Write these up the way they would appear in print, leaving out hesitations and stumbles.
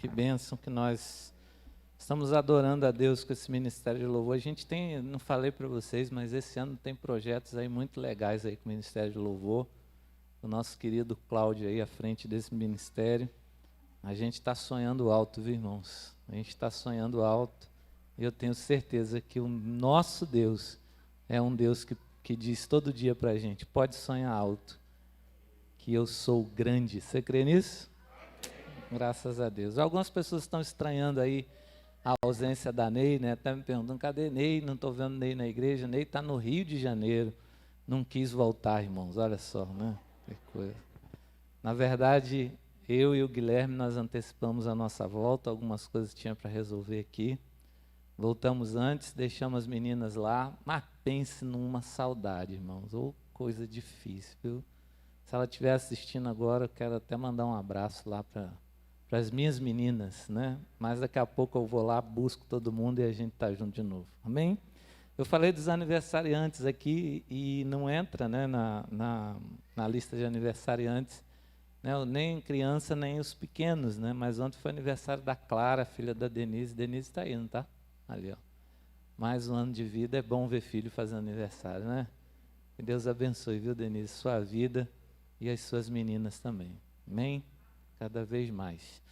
Que bênção que nós estamos adorando a Deus com esse ministério de louvor. A gente tem, não falei para vocês, mas esse ano tem projetos aí muito legais aí com o ministério de louvor. O nosso querido Cláudio aí à frente desse ministério. A gente está sonhando alto, viu, irmãos? A gente está sonhando alto. E eu tenho certeza que o nosso Deus é um Deus que diz todo dia para a gente, pode sonhar alto, que eu sou grande. Você crê nisso? Graças a Deus. Algumas pessoas estão estranhando aí a ausência da Ney, né? Até me perguntando, cadê Ney? Não estou vendo Ney na igreja. Ney está no Rio de Janeiro. Não quis voltar, irmãos. Olha só, né? Que coisa. Na verdade, eu e o Guilherme, nós antecipamos a nossa volta. Algumas coisas tinha para resolver aqui. Voltamos antes, deixamos as meninas lá. Mas pense numa saudade, irmãos. Ou coisa difícil, viu? Se ela estiver assistindo agora, eu quero até mandar um abraço lá para as minhas meninas, né? Mas daqui a pouco eu vou lá, busco todo mundo e a gente está junto de novo. Amém? Eu falei dos aniversariantes aqui e não entra, né, na lista de aniversariantes, né, nem criança, nem os pequenos, né? Mas ontem foi aniversário da Clara, filha da Denise. Denise está aí, não está? Ali, ó. Mais um ano de vida, é bom ver filho fazendo aniversário, né? Que Deus abençoe, viu, Denise, sua vida e as suas meninas também. Amém? Cada vez mais.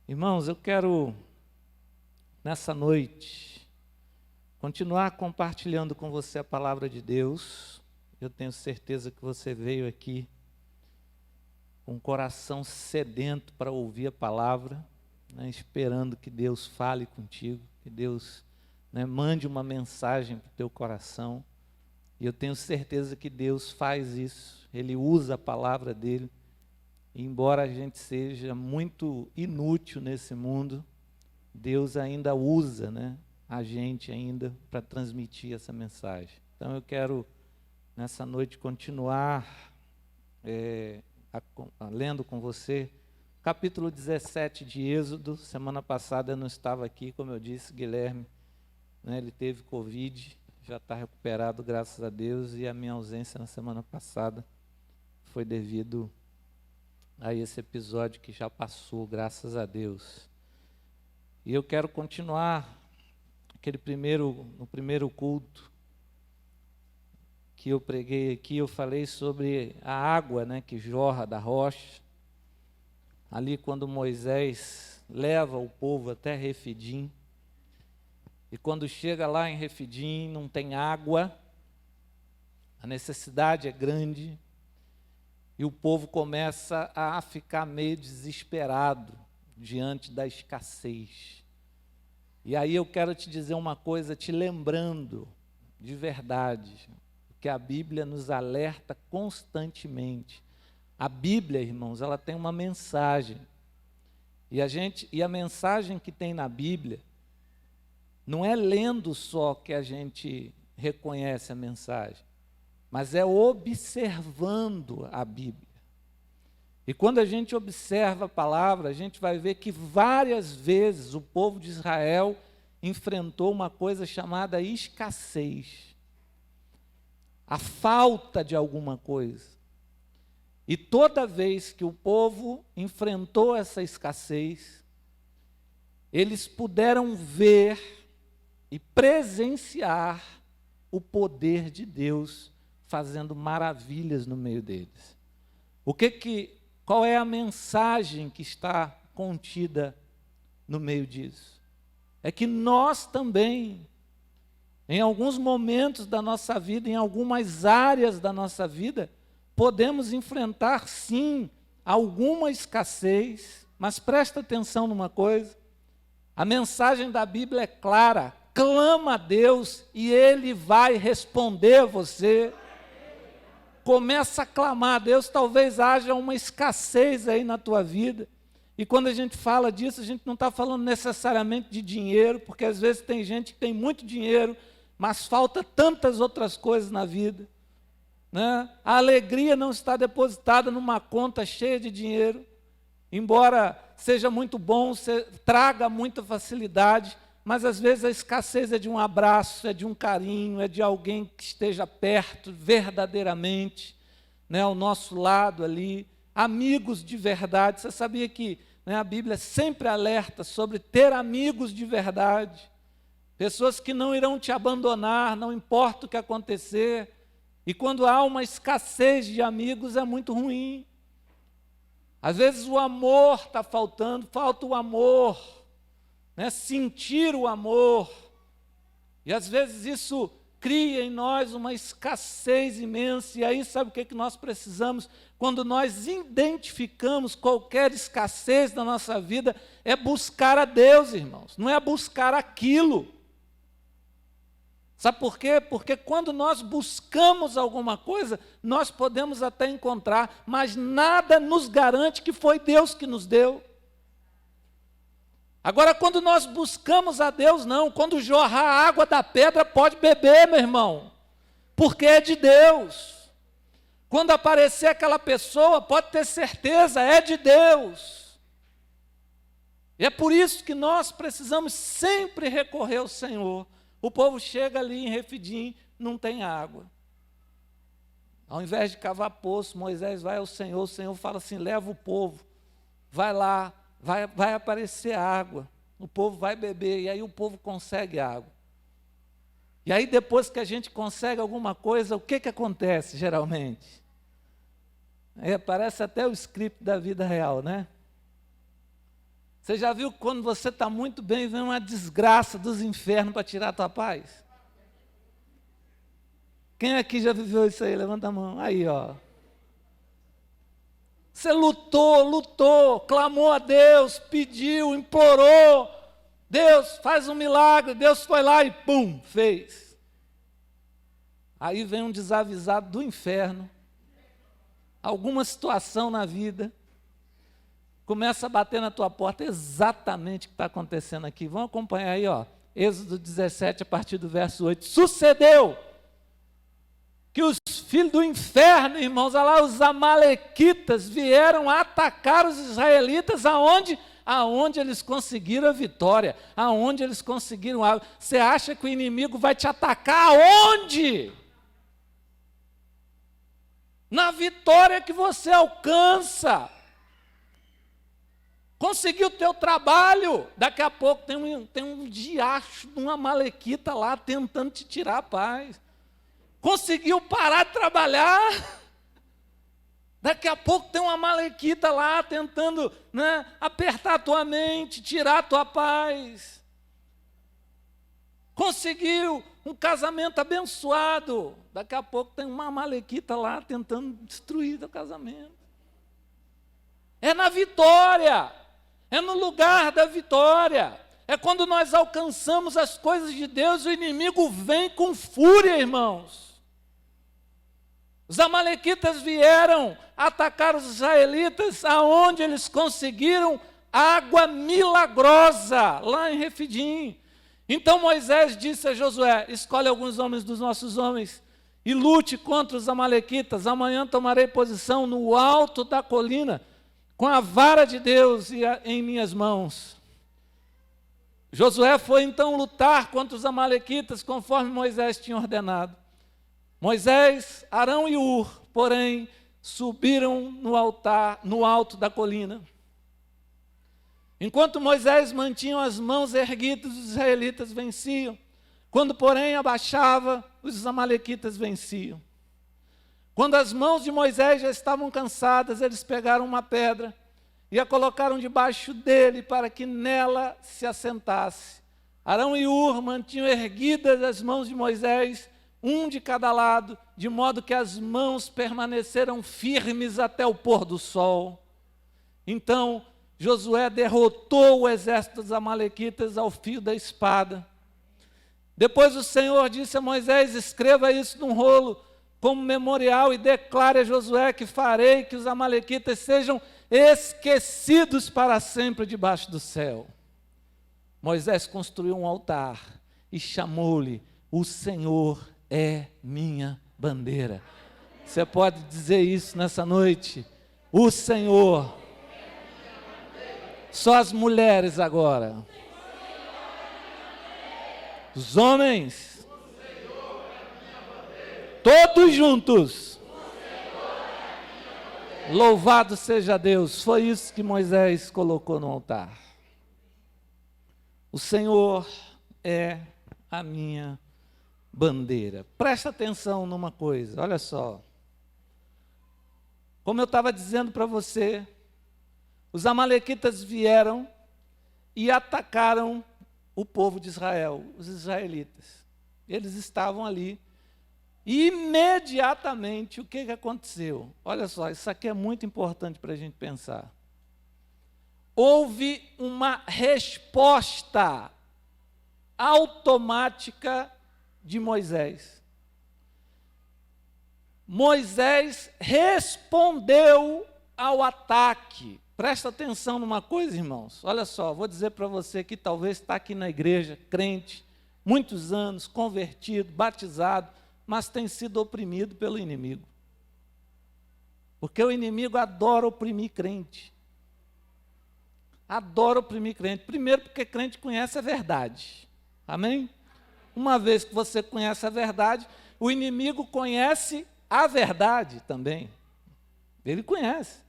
Irmãos, eu quero, nessa noite, continuar compartilhando com você a palavra de Deus. Eu tenho certeza que você veio aqui com um coração sedento para ouvir a palavra, né, esperando que Deus fale contigo, que Deus, né, mande uma mensagem para o teu coração. E eu tenho certeza que Deus faz isso. Ele usa a palavra dele. E embora a gente seja muito inútil nesse mundo, Deus ainda usa, né, a gente ainda para transmitir essa mensagem. Então eu quero, nessa noite, continuar lendo com você capítulo 17 de Êxodo. Semana passada eu não estava aqui, como eu disse, Guilherme, né, ele teve Covid, já está recuperado, graças a Deus, e a minha ausência na semana passada foi devido a esse episódio que já passou, graças a Deus. E eu quero continuar no primeiro culto que eu preguei aqui, eu falei sobre a água, né, que jorra da rocha. Ali quando Moisés leva o povo até Refidim, e quando chega lá em Refidim não tem água, a necessidade é grande, e o povo começa a ficar meio desesperado diante da escassez. E aí eu quero te dizer uma coisa, te lembrando de verdade, que a Bíblia nos alerta constantemente. A Bíblia, irmãos, ela tem uma mensagem. E a mensagem que tem na Bíblia, não é lendo só que a gente reconhece a mensagem, mas é observando a Bíblia. E quando a gente observa a palavra, a gente vai ver que várias vezes o povo de Israel enfrentou uma coisa chamada escassez. A falta de alguma coisa. E toda vez que o povo enfrentou essa escassez, eles puderam ver e presenciar o poder de Deus fazendo maravilhas no meio deles. Qual é a mensagem que está contida no meio disso? É que nós também, em alguns momentos da nossa vida, em algumas áreas da nossa vida, podemos enfrentar, sim, alguma escassez, mas presta atenção numa coisa, a mensagem da Bíblia é clara, clama a Deus e Ele vai responder você. Começa a clamar a Deus, talvez haja uma escassez aí na tua vida. E quando a gente fala disso, a gente não está falando necessariamente de dinheiro, porque às vezes tem gente que tem muito dinheiro, mas falta tantas outras coisas na vida, né? A alegria não está depositada numa conta cheia de dinheiro, embora seja muito bom, traga muita facilidade, mas às vezes a escassez é de um abraço, é de um carinho, é de alguém que esteja perto verdadeiramente, né, ao nosso lado ali, amigos de verdade. Você sabia que, né, a Bíblia sempre alerta sobre ter amigos de verdade, pessoas que não irão te abandonar, não importa o que acontecer. E quando há uma escassez de amigos é muito ruim. Às vezes o amor está faltando, falta o amor, né? Sentir o amor. E às vezes isso cria em nós uma escassez imensa. E aí sabe o que nós precisamos? Quando nós identificamos qualquer escassez na nossa vida, é buscar a Deus, irmãos, não é buscar aquilo. Sabe por quê? Porque quando nós buscamos alguma coisa, nós podemos até encontrar, mas nada nos garante que foi Deus que nos deu. Agora, quando nós buscamos a Deus, não. Quando jorrar a água da pedra, pode beber, meu irmão, porque é de Deus. Quando aparecer aquela pessoa, pode ter certeza, é de Deus. E é por isso que nós precisamos sempre recorrer ao Senhor. O povo chega ali em Refidim, não tem água. Ao invés de cavar poço, Moisés vai ao Senhor, o Senhor fala assim, leva o povo, vai lá, vai aparecer água, o povo vai beber, e aí o povo consegue água. E aí depois que a gente consegue alguma coisa, o que acontece geralmente? Parece até o script da vida real, né? Você já viu que quando você está muito bem, vem uma desgraça dos infernos para tirar a tua paz? Quem aqui já viveu isso aí? Levanta a mão. Aí, ó. Você lutou, clamou a Deus, pediu, implorou. Deus, faz um milagre. Deus foi lá e pum, fez. Aí vem um desavisado do inferno, alguma situação na vida, começa a bater na tua porta, exatamente o que está acontecendo aqui. Vamos acompanhar aí, ó, Êxodo 17, a partir do verso 8. Sucedeu que os filhos do inferno, irmãos, olha lá, os amalequitas vieram atacar os israelitas aonde eles conseguiram a vitória, aonde eles conseguiram a... Você acha que o inimigo vai te atacar aonde? Na vitória que você alcança. Conseguiu o teu trabalho, daqui a pouco tem um diacho, uma amalequita lá tentando te tirar a paz. Conseguiu parar de trabalhar, daqui a pouco tem uma amalequita lá tentando, né, apertar a tua mente, tirar a tua paz. Conseguiu um casamento abençoado, daqui a pouco tem uma amalequita lá tentando destruir o casamento. É na vitória. É no lugar da vitória. É quando nós alcançamos as coisas de Deus, o inimigo vem com fúria, irmãos. Os amalequitas vieram atacar os israelitas, aonde eles conseguiram água milagrosa, lá em Refidim. Então Moisés disse a Josué, escolhe alguns homens dos nossos homens e lute contra os amalequitas. Amanhã tomarei posição no alto da colina, com a vara de Deus em minhas mãos. Josué foi então lutar contra os amalequitas, conforme Moisés tinha ordenado. Moisés, Arão e Hur, porém, subiram no alto da colina. Enquanto Moisés mantinha as mãos erguidas, os israelitas venciam. Quando, porém, abaixava, os amalequitas venciam. Quando as mãos de Moisés já estavam cansadas, eles pegaram uma pedra e a colocaram debaixo dele para que nela se assentasse. Arão e Hur mantinham erguidas as mãos de Moisés, um de cada lado, de modo que as mãos permaneceram firmes até o pôr do sol. Então Josué derrotou o exército dos amalequitas ao fio da espada. Depois o Senhor disse a Moisés, escreva isso num rolo como memorial e declare a Josué que farei que os amalequitas sejam esquecidos para sempre debaixo do céu. Moisés construiu um altar e chamou-lhe, o Senhor é minha bandeira. Você pode dizer isso nessa noite? O Senhor. Só as mulheres agora. Os homens. Todos juntos. Louvado seja Deus, foi isso que Moisés colocou no altar. O Senhor é a minha bandeira. Presta atenção numa coisa, olha só. Como eu estava dizendo para você, os amalequitas vieram e atacaram o povo de Israel, os israelitas. Eles estavam ali. E imediatamente, o que aconteceu? Olha só, isso aqui é muito importante para a gente pensar. Houve uma resposta automática de Moisés. Moisés respondeu ao ataque. Presta atenção numa coisa, irmãos. Olha só, vou dizer para você que talvez está aqui na igreja, crente, muitos anos, convertido, batizado, mas tem sido oprimido pelo inimigo. Porque o inimigo adora oprimir crente. Adora oprimir crente. Primeiro porque crente conhece a verdade. Amém? Uma vez que você conhece a verdade, o inimigo conhece a verdade também. Ele conhece.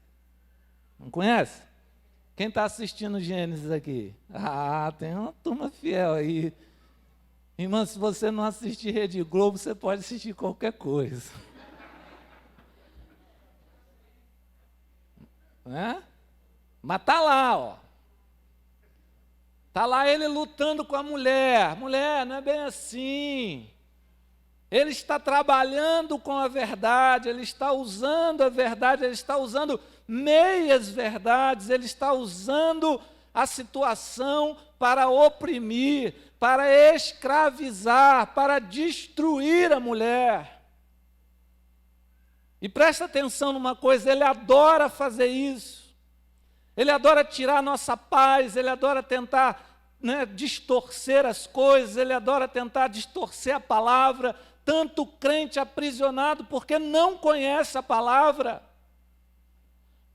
Não conhece? Quem está assistindo Gênesis aqui? Ah, tem uma turma fiel aí. Irmã, se você não assistir Rede Globo, você pode assistir qualquer coisa. Né? Mas está lá, ó. Está lá ele lutando com a mulher. Mulher, não é bem assim. Ele está trabalhando com a verdade, ele está usando a verdade, ele está usando meias verdades, ele está usando a situação para oprimir, para escravizar, para destruir a mulher. E presta atenção numa coisa, ele adora fazer isso. Ele adora tirar a nossa paz, ele adora tentar distorcer as coisas, ele adora tentar distorcer a palavra. Tanto crente aprisionado porque não conhece a palavra.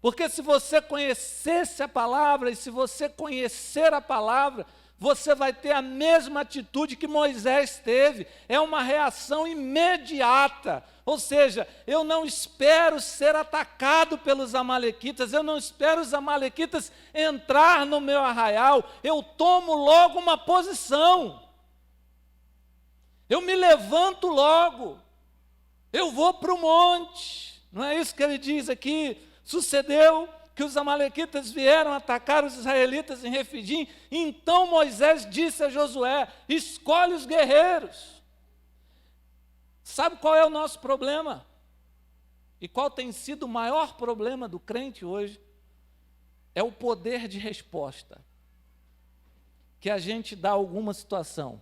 Porque se você conhecesse a palavra, e se você conhecer a palavra, você vai ter a mesma atitude que Moisés teve. É uma reação imediata. Ou seja, eu não espero ser atacado pelos amalequitas, eu não espero os amalequitas entrar no meu arraial, eu tomo logo uma posição. Eu me levanto logo, eu vou para o monte. Não é isso que ele diz aqui? Sucedeu que os amalequitas vieram atacar os israelitas em Refidim. Então Moisés disse a Josué: escolhe os guerreiros. Sabe qual é o nosso problema? E qual tem sido o maior problema do crente hoje? É o poder de resposta que a gente dá a alguma situação.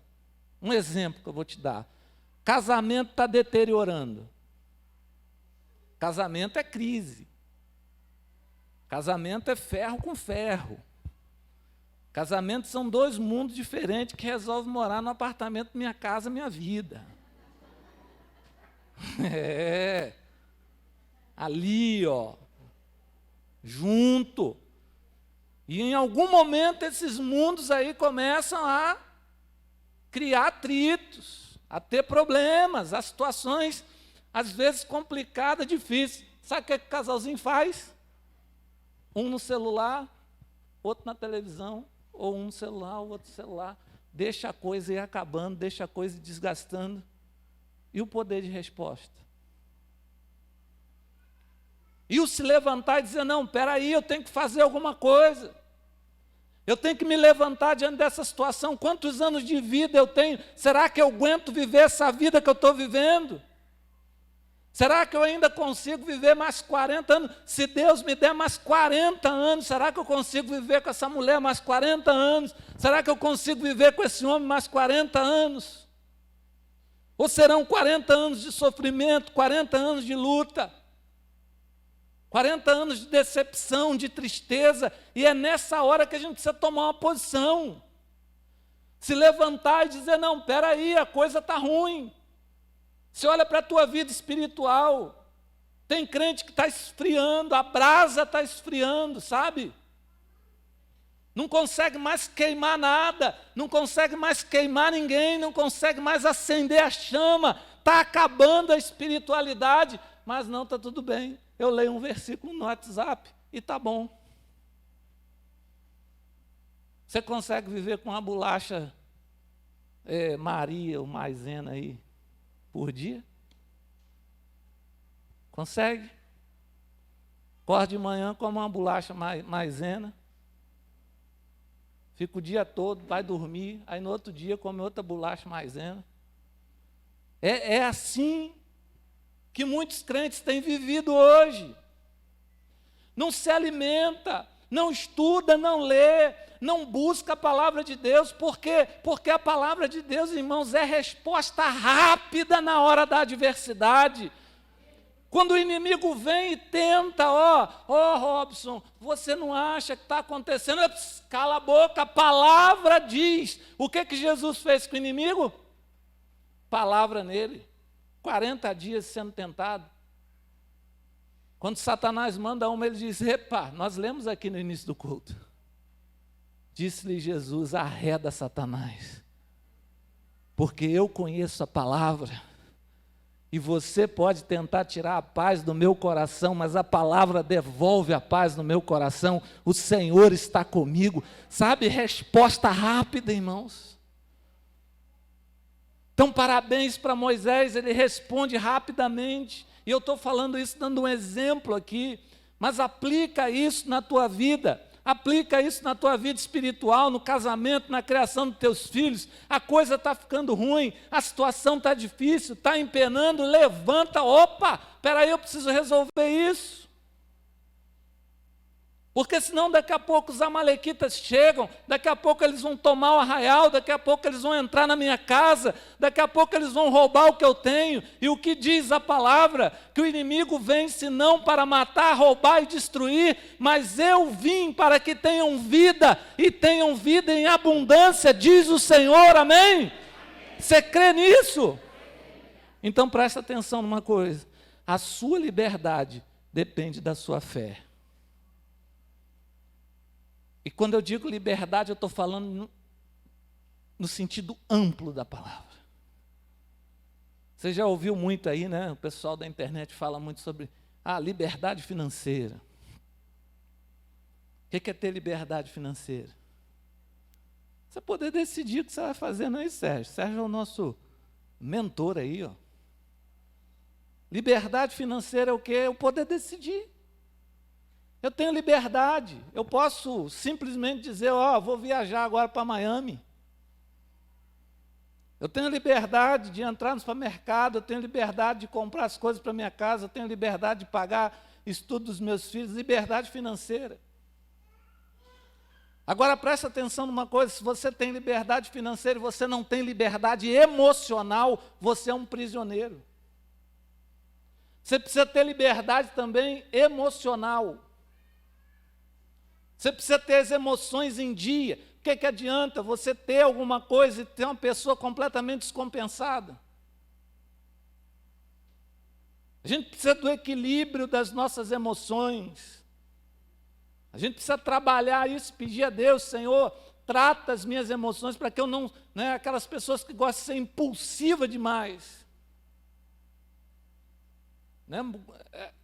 Um exemplo que eu vou te dar. Casamento está deteriorando. Casamento é crise. Casamento é ferro com ferro. Casamento são dois mundos diferentes que resolvem morar no apartamento Minha Casa Minha Vida. É. Ali, ó. Junto. E em algum momento esses mundos aí começam a criar atritos, a ter problemas, a situações, às vezes, complicadas, difíceis. Sabe o que o casalzinho faz? Um no celular, outro na televisão, ou um no celular, o outro no celular. Deixa a coisa ir acabando, deixa a coisa ir desgastando. E o poder de resposta? E o se levantar e dizer: não, espera aí, eu tenho que fazer alguma coisa. Eu tenho que me levantar diante dessa situação. Quantos anos de vida eu tenho? Será que eu aguento viver essa vida que eu estou vivendo? Será que eu ainda consigo viver mais 40 anos? Se Deus me der mais 40 anos, será que eu consigo viver com essa mulher mais 40 anos? Será que eu consigo viver com esse homem mais 40 anos? Ou serão 40 anos de sofrimento, 40 anos de luta? 40 anos de decepção, de tristeza, e é nessa hora que a gente precisa tomar uma posição. Se levantar e dizer: não, espera aí, a coisa está ruim. Você olha para a tua vida espiritual, tem crente que está esfriando, a brasa está esfriando, sabe? Não consegue mais queimar nada, não consegue mais queimar ninguém, não consegue mais acender a chama, está acabando a espiritualidade. mas não, está tudo bem. Eu leio um versículo no WhatsApp e está bom. Você consegue viver com uma bolacha Maria ou Maisena aí por dia? Consegue? Acorda de manhã, come uma bolacha maisena, fica o dia todo, vai dormir, aí no outro dia come outra bolacha maisena. É assim que muitos crentes têm vivido hoje. Não se alimenta, não estuda, não lê, não busca a palavra de Deus. Por quê? Porque a palavra de Deus, irmãos, é resposta rápida na hora da adversidade. Quando o inimigo vem e tenta, Robson, você não acha que está acontecendo? Cala a boca, a palavra diz. O que Jesus fez com o inimigo? Palavra nele. 40 dias sendo tentado. Quando Satanás manda uma, ele diz, nós lemos aqui no início do culto. Disse-lhe Jesus, arreda Satanás, porque eu conheço a palavra. E você pode tentar tirar a paz do meu coração, mas a palavra devolve a paz no meu coração. O Senhor está comigo. Sabe, resposta rápida, irmãos. Então, parabéns para Moisés, ele responde rapidamente. E eu estou falando isso, dando um exemplo aqui, mas aplica isso na tua vida. Aplica isso na tua vida espiritual, no casamento, na criação dos teus filhos. A coisa está ficando ruim, a situação está difícil, está empenando, levanta, espera aí, eu preciso resolver isso. Porque senão daqui a pouco os amalequitas chegam, daqui a pouco eles vão tomar o arraial, daqui a pouco eles vão entrar na minha casa, daqui a pouco eles vão roubar o que eu tenho. E o que diz a palavra? Que o inimigo vem senão para matar, roubar e destruir, mas eu vim para que tenham vida e tenham vida em abundância, diz o Senhor, amém? Você crê nisso? Então presta atenção numa coisa, a sua liberdade depende da sua fé. E quando eu digo liberdade, eu estou falando no sentido amplo da palavra. Você já ouviu muito aí, né? O pessoal da internet fala muito sobre liberdade financeira. O que é ter liberdade financeira? Você poder decidir o que você vai fazer, não é isso, Sérgio? Sérgio é o nosso mentor aí, ó. Liberdade financeira é o quê? É o poder decidir. Eu tenho liberdade, eu posso simplesmente dizer, vou viajar agora para Miami. Eu tenho liberdade de entrar no supermercado, eu tenho liberdade de comprar as coisas para minha casa, eu tenho liberdade de pagar estudo dos meus filhos, liberdade financeira. Agora presta atenção numa coisa, se você tem liberdade financeira e você não tem liberdade emocional, você é um prisioneiro. Você precisa ter liberdade também emocional. Você precisa ter as emoções em dia. O que adianta você ter alguma coisa e ter uma pessoa completamente descompensada? A gente precisa do equilíbrio das nossas emoções. A gente precisa trabalhar isso, pedir a Deus, Senhor, trata as minhas emoções para que eu não aquelas pessoas que gostam de ser impulsiva demais.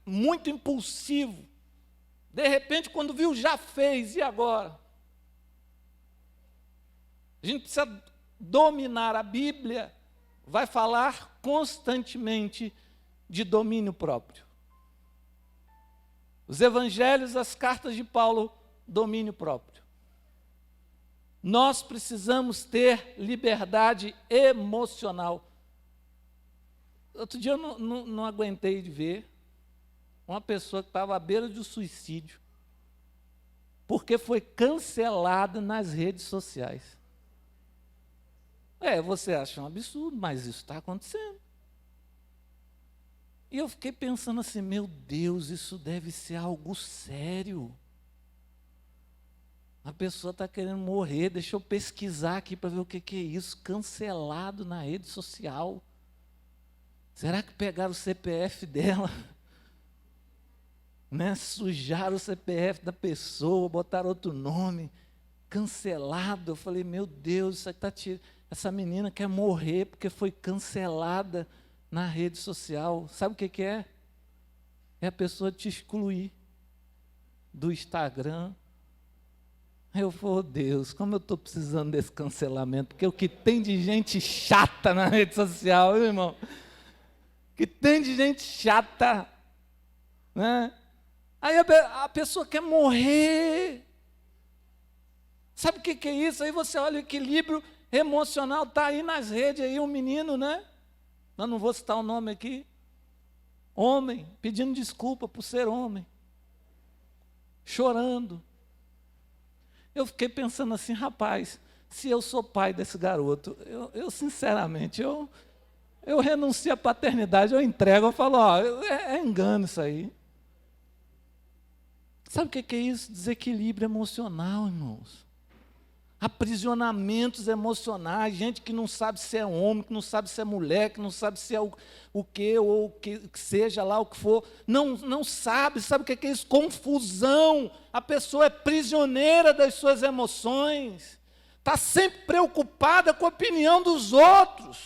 Muito impulsivo. De repente, quando viu, já fez, e agora? A gente precisa dominar. A Bíblia vai falar constantemente de domínio próprio. Os evangelhos, as cartas de Paulo, domínio próprio. Nós precisamos ter liberdade emocional. Outro dia eu não aguentei de ver uma pessoa que estava à beira do suicídio, porque foi cancelada nas redes sociais. Você acha um absurdo, mas isso está acontecendo. E eu fiquei pensando assim, meu Deus, isso deve ser algo sério. A pessoa está querendo morrer, deixa eu pesquisar aqui para ver o que é isso, cancelado na rede social. Será que pegaram o CPF dela? Sujaram o CPF da pessoa, botaram outro nome, cancelado. Eu falei, meu Deus, essa menina quer morrer porque foi cancelada na rede social. Sabe o que é? é a pessoa te excluir do Instagram. Eu falo, Deus, como eu estou precisando desse cancelamento, porque o que tem de gente chata na rede social, viu, irmão? O que tem de gente chata, né? Aí a pessoa quer morrer. Sabe o que é isso? Aí você olha o equilíbrio emocional, está aí nas redes, aí um menino, né? Eu não vou citar o nome aqui. Homem, pedindo desculpa por ser homem. Chorando. Eu fiquei pensando assim, rapaz, se eu sou pai desse garoto, eu sinceramente, eu renuncio à paternidade, eu entrego, eu falo, ó, é engano isso aí. Sabe o que é isso? Desequilíbrio emocional, irmãos. Aprisionamentos emocionais, gente que não sabe se é homem, que não sabe se é mulher, que não sabe se é o que, ou que seja lá o que for, não sabe o que é isso? Confusão, a pessoa é prisioneira das suas emoções, está sempre preocupada com a opinião dos outros,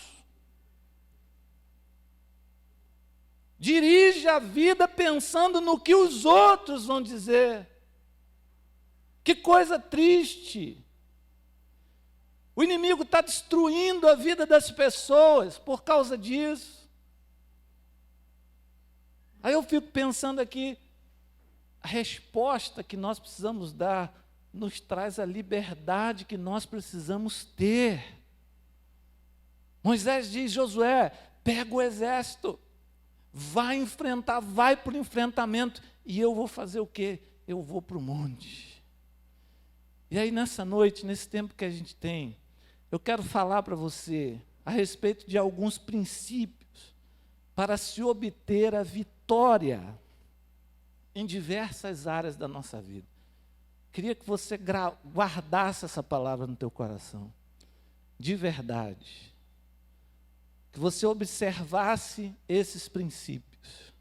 dirige a vida pensando no que os outros vão dizer, que coisa triste. O inimigo está destruindo a vida das pessoas por causa disso. Aí eu fico pensando aqui, a resposta que nós precisamos dar nos traz a liberdade que nós precisamos ter. Moisés diz, Josué, pega o exército, vai enfrentar, vai para o enfrentamento, e eu vou fazer o quê? Eu vou para o monte. E aí nessa noite, nesse tempo que a gente tem, eu quero falar para você a respeito de alguns princípios para se obter a vitória em diversas áreas da nossa vida. Queria que você guardasse essa palavra no teu coração, de verdade. Que você observasse esses princípios.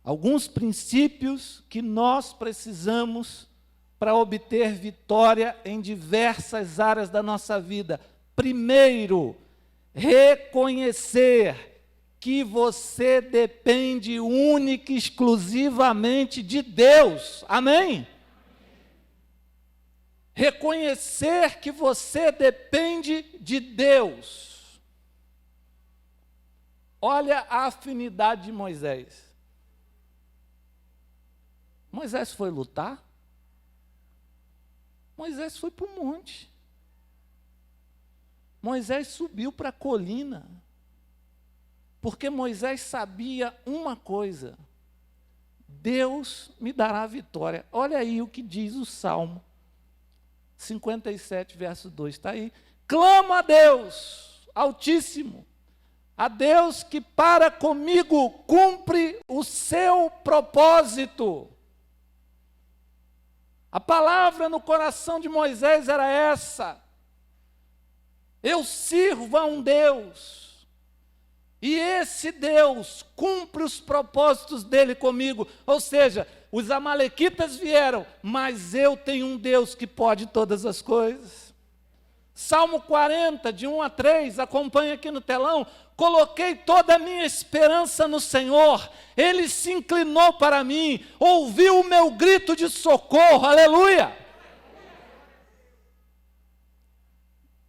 Alguns princípios que nós precisamos para obter vitória em diversas áreas da nossa vida. Primeiro, reconhecer que você depende única e exclusivamente de Deus. Amém? Reconhecer que você depende de Deus. Olha a afinidade de Moisés. Moisés foi lutar? Moisés foi para o monte. Moisés subiu para a colina. Porque Moisés sabia uma coisa: Deus me dará a vitória. Olha aí o que diz o Salmo 57, verso 2. Está aí. Clamo a Deus Altíssimo, a Deus que para comigo cumpre o seu propósito. A palavra no coração de Moisés era essa: eu sirvo a um Deus, e esse Deus cumpre os propósitos dele comigo. Ou seja, os amalequitas vieram, mas eu tenho um Deus que pode todas as coisas. Salmo 40, de 1 a 3, acompanha aqui no telão. Coloquei toda a minha esperança no Senhor, Ele se inclinou para mim, ouviu o meu grito de socorro, aleluia!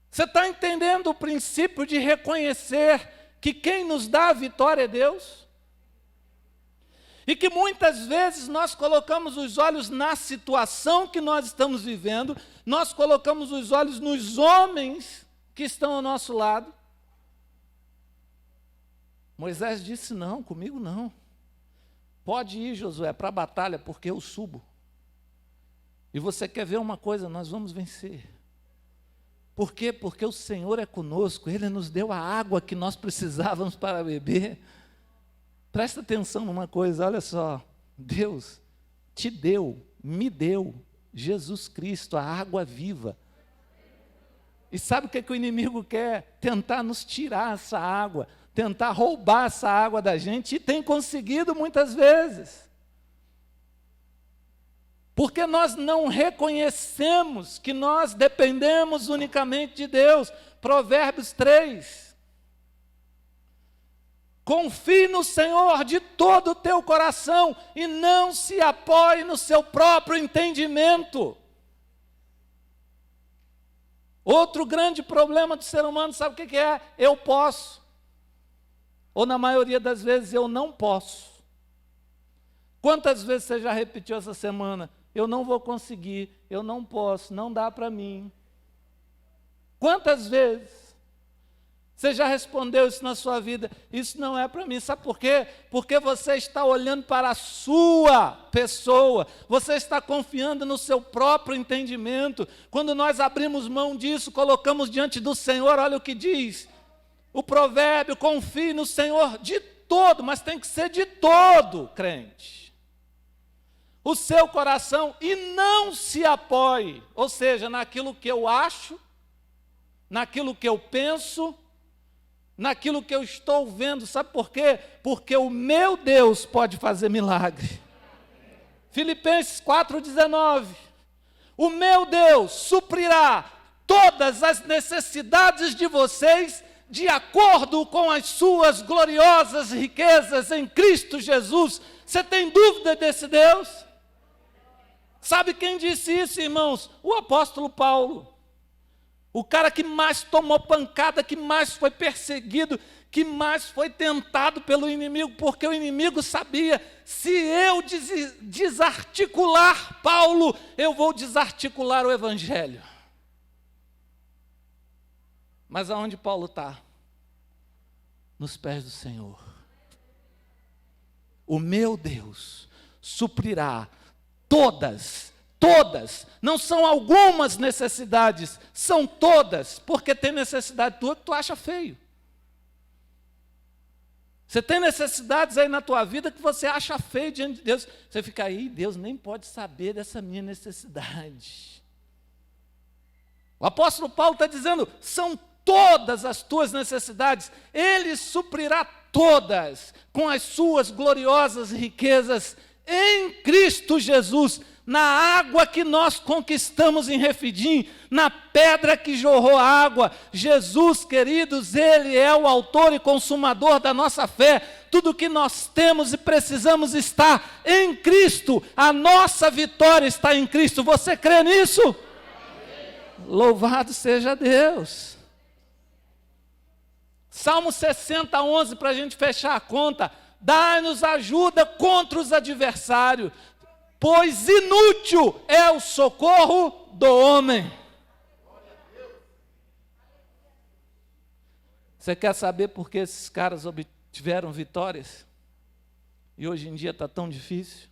Você está entendendo o princípio de reconhecer que quem nos dá a vitória é Deus? E que muitas vezes nós colocamos os olhos na situação que nós estamos vivendo, nós colocamos os olhos nos homens que estão ao nosso lado. Moisés disse, não, comigo não. Pode ir, Josué, para a batalha, porque eu subo. E você quer ver uma coisa, nós vamos vencer. Por quê? Porque o Senhor é conosco, Ele nos deu a água que nós precisávamos para beber. Presta atenção numa coisa, olha só, Deus te deu, me deu, Jesus Cristo, a água viva. E sabe o que o inimigo quer? Tentar nos tirar essa água, tentar roubar essa água da gente, e tem conseguido muitas vezes. Porque nós não reconhecemos que nós dependemos unicamente de Deus. Provérbios 3. Confie no Senhor de todo o teu coração e não se apoie no seu próprio entendimento. Outro grande problema do ser humano, sabe o que é? Eu posso. Ou na maioria das vezes eu não posso. Quantas vezes você já repetiu essa semana? Eu não vou conseguir, eu não posso, não dá para mim. Quantas vezes você já respondeu isso na sua vida? Isso não é para mim. Sabe por quê? Porque você está olhando para a sua pessoa. Você está confiando no seu próprio entendimento. Quando nós abrimos mão disso, colocamos diante do Senhor, olha o que diz o provérbio: confie no Senhor de todo, mas tem que ser de todo, crente. O seu coração, e não se apoie, ou seja, naquilo que eu acho, naquilo que eu penso, naquilo que eu estou vendo. Sabe por quê? Porque o meu Deus pode fazer milagre. Filipenses 4,19. O meu Deus suprirá todas as necessidades de vocês de acordo com as suas gloriosas riquezas em Cristo Jesus. Você tem dúvida desse Deus? Sabe quem disse isso, irmãos? O apóstolo Paulo. O cara que mais tomou pancada, que mais foi perseguido, que mais foi tentado pelo inimigo, porque o inimigo sabia: se eu desarticular Paulo, eu vou desarticular o evangelho. Mas aonde Paulo está? Nos pés do Senhor. O meu Deus suprirá todas, não são algumas necessidades, são todas, porque tem necessidade tua que tu acha feio. Você tem necessidades aí na tua vida que você acha feio diante de Deus. Você fica aí, Deus nem pode saber dessa minha necessidade. O apóstolo Paulo está dizendo: são todas as tuas necessidades, Ele suprirá todas com as suas gloriosas riquezas em Cristo Jesus, na água que nós conquistamos em Refidim, na pedra que jorrou água. Jesus, queridos, Ele é o autor e consumador da nossa fé. Tudo que nós temos e precisamos está em Cristo. A nossa vitória está em Cristo. Você crê nisso? Amém. Louvado seja Deus. Salmo 60, 11, para a gente fechar a conta. Dá-nos ajuda contra os adversários, pois inútil é o socorro do homem. Você quer saber por que esses caras obtiveram vitórias? E hoje em dia está tão difícil?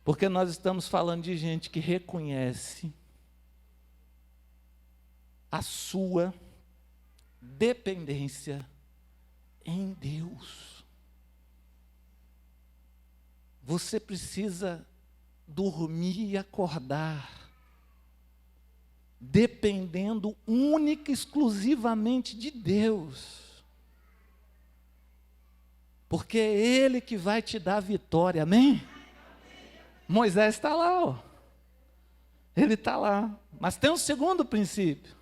Porque nós estamos falando de gente que reconhece a sua dependência em Deus. Você precisa dormir e acordar dependendo única e exclusivamente de Deus. Porque é Ele que vai te dar vitória, amém? Moisés está lá, ó. Ele está lá. Mas tem um segundo princípio.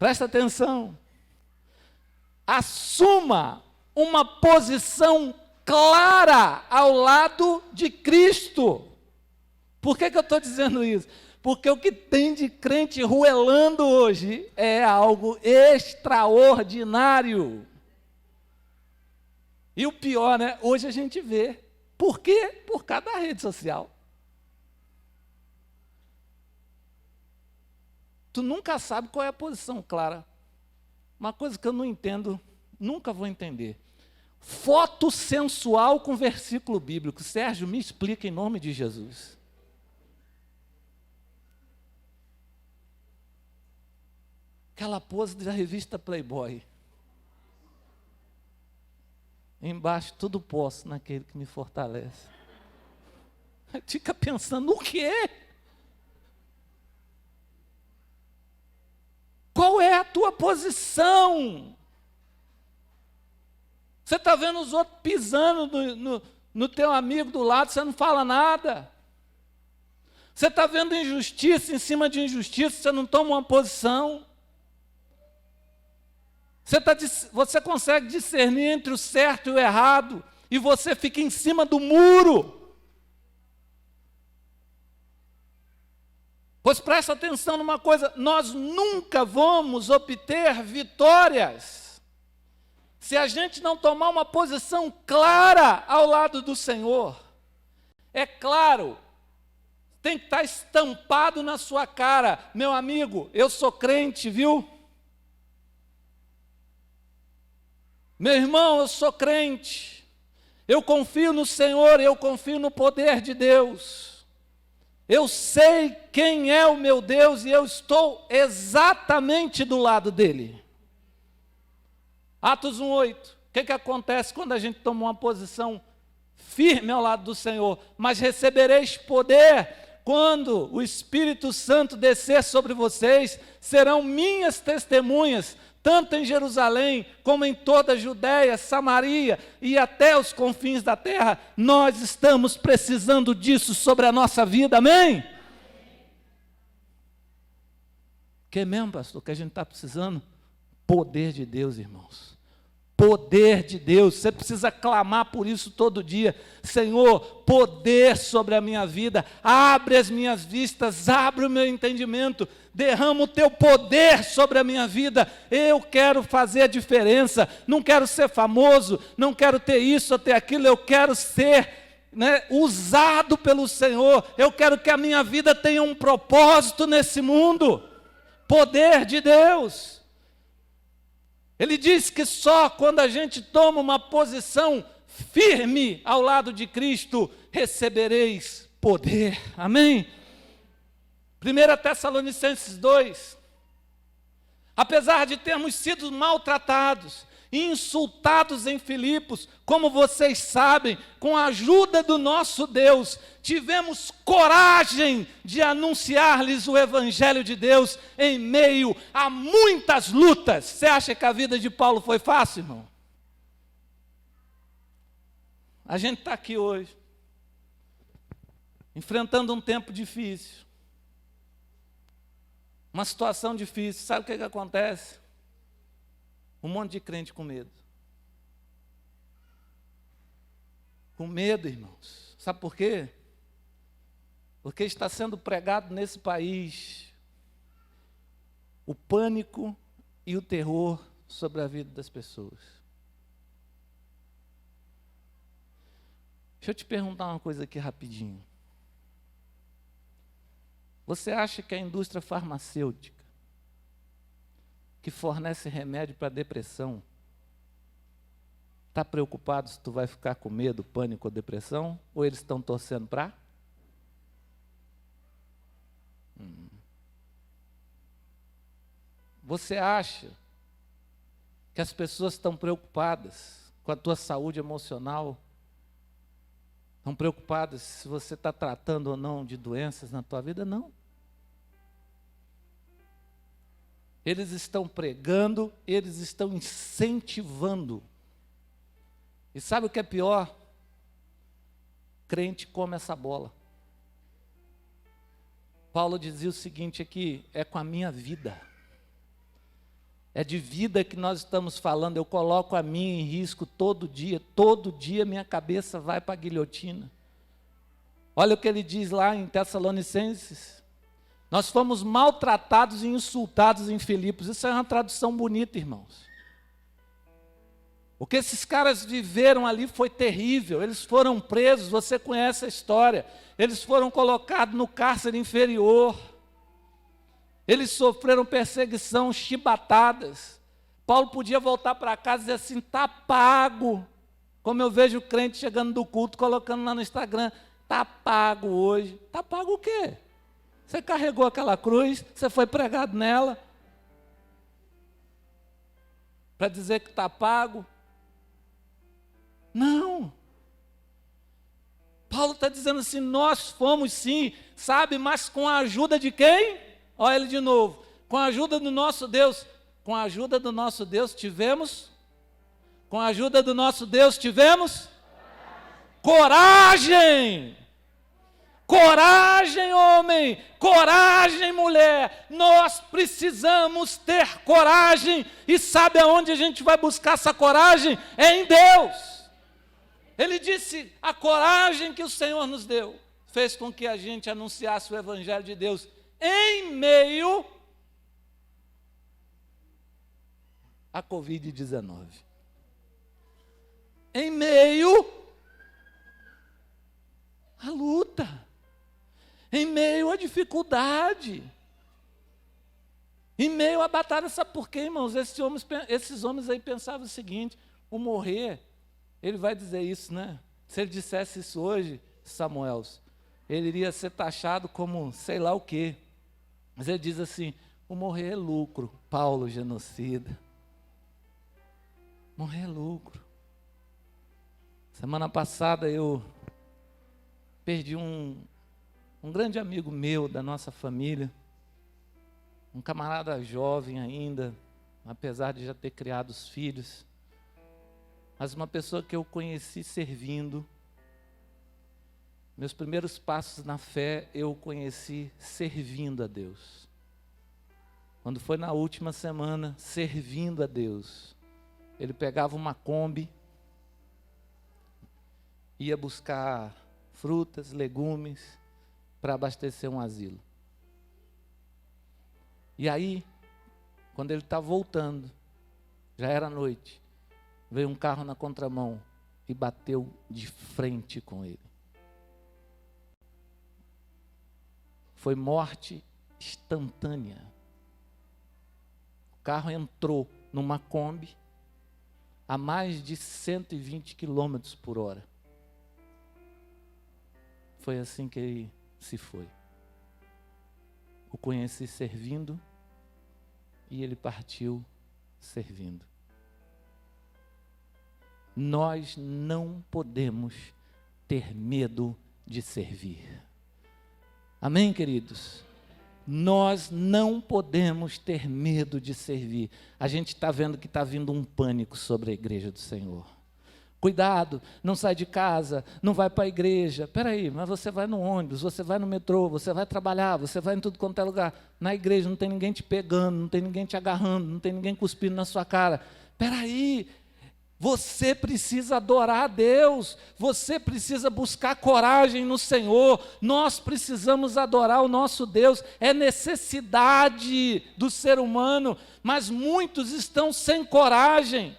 Presta atenção. Assuma uma posição clara ao lado de Cristo. Por que eu estou dizendo isso? Porque o que tem de crente ruelando hoje é algo extraordinário. E o pior, né? Hoje a gente vê. Por quê? Por causa da rede social. Tu nunca sabe qual é a posição clara. Uma coisa que eu não entendo, nunca vou entender. Foto sensual com versículo bíblico. Sérgio, me explica em nome de Jesus. Aquela pose da revista Playboy. Embaixo, tudo posso naquele que me fortalece. Fica pensando, o quê? Qual é a tua posição? Você está vendo os outros pisando no teu amigo do lado, você não fala nada. Você está vendo injustiça em cima de injustiça, você não toma uma posição. Você consegue discernir entre o certo e o errado, e você fica em cima do muro. Pois presta atenção numa coisa, nós nunca vamos obter vitórias se a gente não tomar uma posição clara ao lado do Senhor. É claro, tem que estar estampado na sua cara, meu amigo, eu sou crente, viu? Meu irmão, eu sou crente, eu confio no Senhor, eu confio no poder de Deus. Eu sei quem é o meu Deus e eu estou exatamente do lado dele. Atos 1:8. O que acontece quando a gente toma uma posição firme ao lado do Senhor? Mas recebereis poder quando o Espírito Santo descer sobre vocês, serão minhas testemunhas, tanto em Jerusalém, como em toda a Judéia, Samaria e até os confins da terra. Nós estamos precisando disso sobre a nossa vida, amém? Que é mesmo, pastor, que a gente está precisando? Poder de Deus, irmãos. Poder de Deus, você precisa clamar por isso todo dia. Senhor, poder sobre a minha vida, abre as minhas vistas, abre o meu entendimento, derrama o teu poder sobre a minha vida. Eu quero fazer a diferença, não quero ser famoso, não quero ter isso ou ter aquilo, eu quero ser usado pelo Senhor, eu quero que a minha vida tenha um propósito nesse mundo. Poder de Deus. Ele diz que só quando a gente toma uma posição firme ao lado de Cristo, recebereis poder. Amém? 1 Tessalonicenses 2. Apesar de termos sido maltratados e insultados em Filipos, como vocês sabem, com a ajuda do nosso Deus, tivemos coragem de anunciar-lhes o Evangelho de Deus em meio a muitas lutas. Você acha que a vida de Paulo foi fácil, irmão? A gente está aqui hoje, enfrentando um tempo difícil, uma situação difícil. Sabe o que acontece? Um monte de crente com medo. Com medo, irmãos. Sabe por quê? Porque está sendo pregado nesse país o pânico e o terror sobre a vida das pessoas. Deixa eu te perguntar uma coisa aqui rapidinho. Você acha que a indústria farmacêutica, que fornece remédio para depressão, está preocupado se tu vai ficar com medo, pânico ou depressão? Ou eles estão torcendo para? Você acha que as pessoas estão preocupadas com a tua saúde emocional? Estão preocupadas se você está tratando ou não de doenças na tua vida? Não. Eles estão pregando, eles estão incentivando. E sabe o que é pior? Crente come essa bola. Paulo dizia o seguinte aqui: é com a minha vida. É de vida que nós estamos falando. Eu coloco a minha em risco todo dia minha cabeça vai para a guilhotina. Olha o que ele diz lá em Tessalonicenses. Nós fomos maltratados e insultados em Filipos. Isso é uma tradução bonita, irmãos. O que esses caras viveram ali foi terrível. Eles foram presos, você conhece a história. Eles foram colocados no cárcere inferior. Eles sofreram perseguição, chibatadas. Paulo podia voltar para casa e dizer assim: está pago. Como eu vejo o crente chegando do culto, colocando lá no Instagram: está pago hoje. Está pago o quê? Você carregou aquela cruz, você foi pregado nela, para dizer que está pago? Não. Paulo está dizendo assim: nós fomos sim, sabe, mas com a ajuda de quem? Olha ele de novo: com a ajuda do nosso Deus. Com a ajuda do nosso Deus tivemos? Com a ajuda do nosso Deus tivemos? Coragem! Coragem, homem, coragem, mulher. Nós precisamos ter coragem. E sabe aonde a gente vai buscar essa coragem? É em Deus. Ele disse, a coragem que o Senhor nos deu fez com que a gente anunciasse o Evangelho de Deus em meio à Covid-19. Em meio à luta, em meio à dificuldade, em meio à batalha. Sabe por quê, irmãos? Esses homens aí pensavam o seguinte: o morrer, ele vai dizer isso, né? Se ele dissesse isso hoje, Samuel, ele iria ser taxado como sei lá o quê. Mas ele diz assim: o morrer é lucro. Paulo, genocida. Morrer é lucro. Semana passada eu perdi um grande amigo meu da nossa família, um camarada jovem ainda, apesar de já ter criado os filhos, mas uma pessoa que eu conheci servindo. Meus primeiros passos na fé eu conheci servindo a Deus. Quando foi na última semana, servindo a Deus, ele pegava uma Kombi, ia buscar frutas, legumes, para abastecer um asilo. E aí, quando ele estava voltando, já era noite, veio um carro na contramão e bateu de frente com ele. Foi morte instantânea. O carro entrou numa Kombi a mais de 120 quilômetros por hora. Foi assim que ele se foi. O conheci servindo e ele partiu servindo. Nós não podemos ter medo de servir. Amém, queridos? Nós não podemos ter medo de servir. A gente está vendo que está vindo um pânico sobre a igreja do Senhor. Cuidado, não sai de casa, não vai para a igreja. Espera aí, mas você vai no ônibus, você vai no metrô, você vai trabalhar, você vai em tudo quanto é lugar. Na igreja não tem ninguém te pegando, não tem ninguém te agarrando, não tem ninguém cuspindo na sua cara. Espera aí. Você precisa adorar a Deus, você precisa buscar coragem no Senhor, nós precisamos adorar o nosso Deus, é necessidade do ser humano, mas muitos estão sem coragem.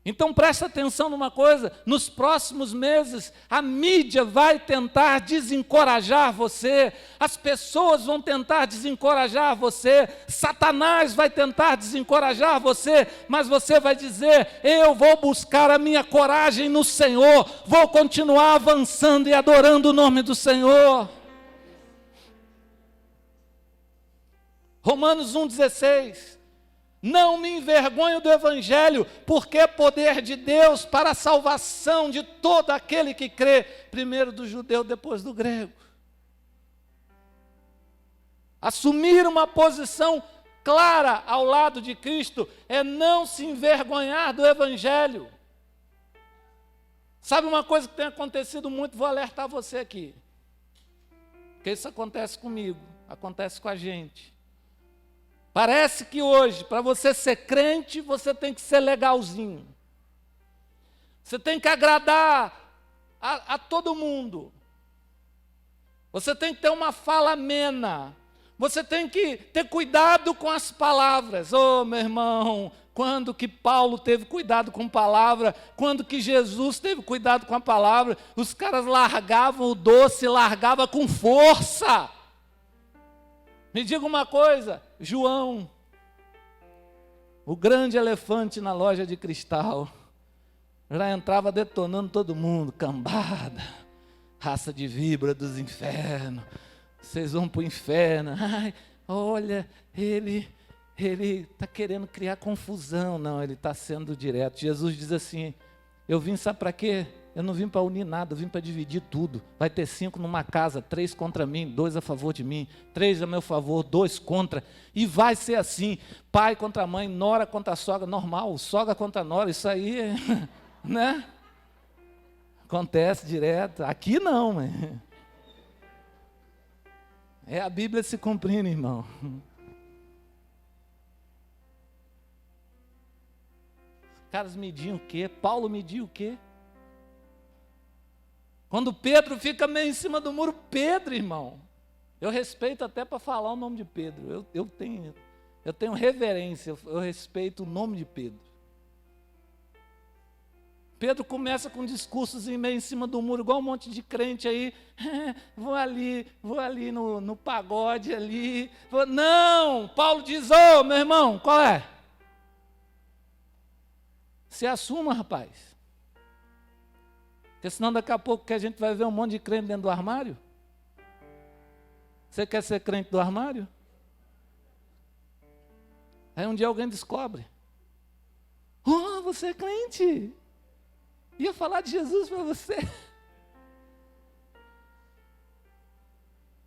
Então presta atenção numa coisa, nos próximos meses a mídia vai tentar desencorajar você, as pessoas vão tentar desencorajar você, Satanás vai tentar desencorajar você, mas você vai dizer: eu vou buscar a minha coragem no Senhor, vou continuar avançando e adorando o nome do Senhor. Romanos 1,16. Não me envergonho do Evangelho, porque é poder de Deus para a salvação de todo aquele que crê, primeiro do judeu, depois do grego. Assumir uma posição clara ao lado de Cristo é não se envergonhar do Evangelho. Sabe uma coisa que tem acontecido muito, vou alertar você aqui, porque isso acontece comigo, acontece com a gente. Parece que hoje, para você ser crente, você tem que ser legalzinho. Você tem que agradar a todo mundo. Você tem que ter uma fala amena. Você tem que ter cuidado com as palavras. Oh, meu irmão, quando que Paulo teve cuidado com a palavra? Quando que Jesus teve cuidado com a palavra? Os caras largavam o doce, largavam com força. Me diga uma coisa, João, o grande elefante na loja de cristal, já entrava detonando todo mundo, cambada, raça de víbora dos infernos, vocês vão para o inferno. Ai, olha, ele está querendo criar confusão. Não, ele está sendo direto. Jesus diz assim: eu vim, sabe para quê? Eu não vim para unir nada, eu vim para dividir tudo. Vai ter 5 numa casa, 3 contra mim, 2 a favor de mim, 3 a meu favor, 2 contra. E vai ser assim, pai contra mãe, nora contra sogra, normal, sogra contra nora, isso aí, né? Acontece direto. Aqui não, É a Bíblia se cumprindo, irmão. Os caras mediam o quê? Paulo media o quê? Quando Pedro fica meio em cima do muro, Pedro, irmão. Eu respeito até para falar o nome de Pedro. Eu tenho reverência, eu respeito o nome de Pedro. Pedro começa com discursos meio em cima do muro, igual um monte de crente aí. Vou ali no pagode ali. Não! Paulo diz, ô meu irmão, qual é? Se assuma, rapaz. Porque senão daqui a pouco que a gente vai ver um monte de crente dentro do armário. Você quer ser crente do armário? Aí um dia alguém descobre. Oh, você é crente. Ia falar de Jesus para você.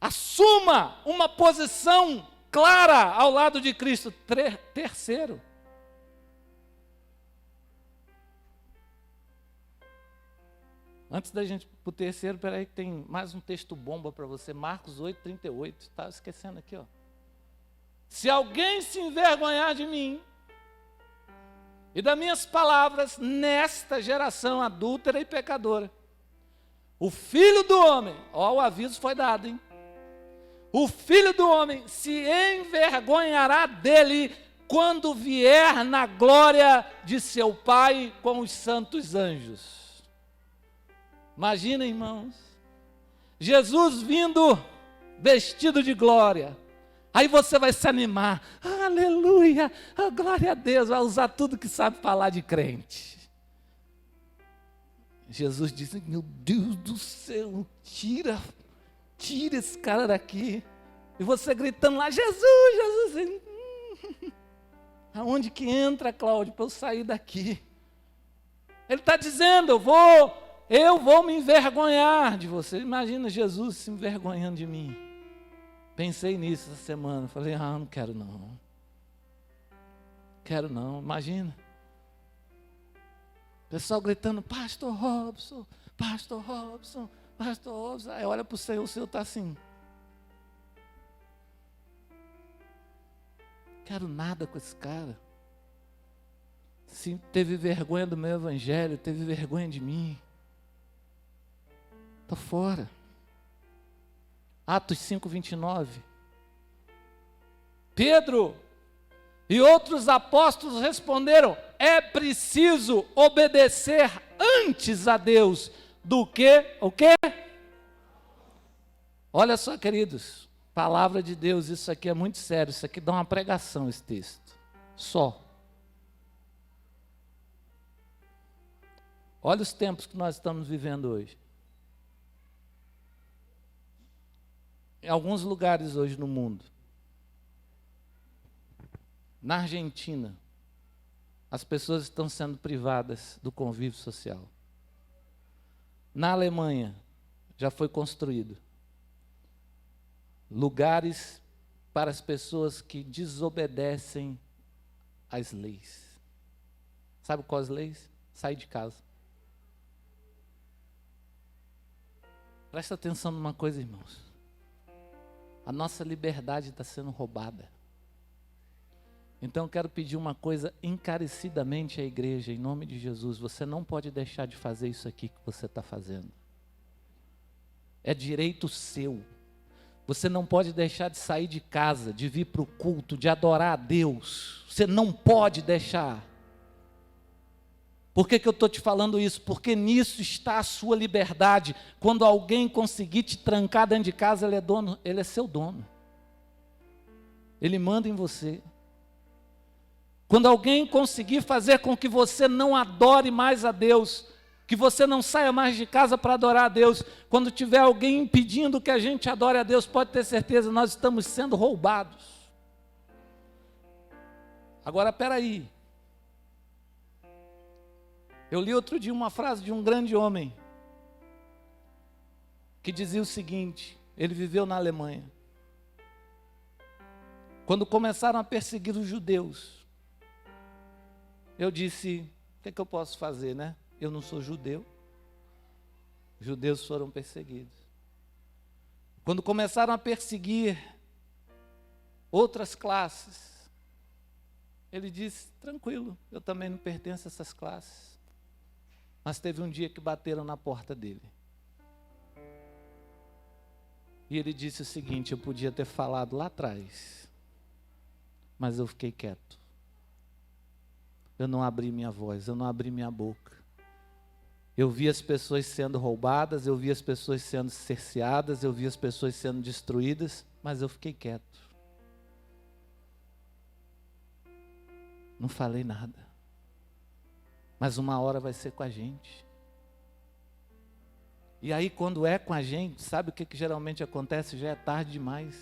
Assuma uma posição clara ao lado de Cristo. Terceiro. Antes da gente ir para o terceiro, peraí que tem mais um texto bomba para você. Marcos 8:38. Estava esquecendo aqui, ó. Se alguém se envergonhar de mim e das minhas palavras nesta geração adúltera e pecadora, o Filho do Homem, ó, o aviso foi dado, hein? O Filho do Homem se envergonhará dele quando vier na glória de seu Pai com os santos anjos. Imagina, irmãos, Jesus vindo vestido de glória. Aí você vai se animar. Aleluia, oh, glória a Deus. Vai usar tudo que sabe falar de crente. Jesus disse, meu Deus do céu, tira esse cara daqui. E você gritando lá, Jesus. Aonde que entra, Cláudio, para eu sair daqui? Ele está dizendo, eu vou me envergonhar de você. Imagina Jesus se envergonhando de mim. Pensei nisso essa semana. Falei, não quero não. Quero não, imagina. O pessoal gritando, Pastor Robson. Aí olha para o Senhor está assim. Quero nada com esse cara. Se teve vergonha do meu evangelho, teve vergonha de mim. Estou fora. Atos 5:29. Pedro e outros apóstolos responderam: é preciso obedecer antes a Deus do que o quê? Olha só, queridos, palavra de Deus, isso aqui é muito sério, isso aqui dá uma pregação, esse texto. Só. Olha os tempos que nós estamos vivendo hoje. Em alguns lugares hoje no mundo, na Argentina, as pessoas estão sendo privadas do convívio social. Na Alemanha, já foi construído lugares para as pessoas que desobedecem às leis. Sabe quais leis? Sai de casa. Presta atenção numa coisa, irmãos. A nossa liberdade está sendo roubada. Então eu quero pedir uma coisa encarecidamente à igreja, em nome de Jesus. Você não pode deixar de fazer isso aqui que você está fazendo. É direito seu. Você não pode deixar de sair de casa, de vir para o culto, de adorar a Deus. Você não pode deixar. Por que eu estou te falando isso? Porque nisso está a sua liberdade. Quando alguém conseguir te trancar dentro de casa, ele é seu dono. Ele manda em você. Quando alguém conseguir fazer com que você não adore mais a Deus, que você não saia mais de casa para adorar a Deus, quando tiver alguém impedindo que a gente adore a Deus, pode ter certeza, nós estamos sendo roubados. Agora, espera aí. Eu li outro dia uma frase de um grande homem, que dizia o seguinte, ele viveu na Alemanha. Quando começaram a perseguir os judeus, eu disse, o que eu posso fazer, né? Eu não sou judeu. Os judeus foram perseguidos. Quando começaram a perseguir outras classes, ele disse, tranquilo, eu também não pertenço a essas classes. Mas teve um dia que bateram na porta dele. E ele disse o seguinte, eu podia ter falado lá atrás, mas eu fiquei quieto. Eu não abri minha voz, eu não abri minha boca. Eu vi as pessoas sendo roubadas, eu vi as pessoas sendo cerceadas, eu vi as pessoas sendo destruídas, mas eu fiquei quieto. Não falei nada. Mas uma hora vai ser com a gente. E aí quando é com a gente, sabe o que geralmente acontece? Já é tarde demais.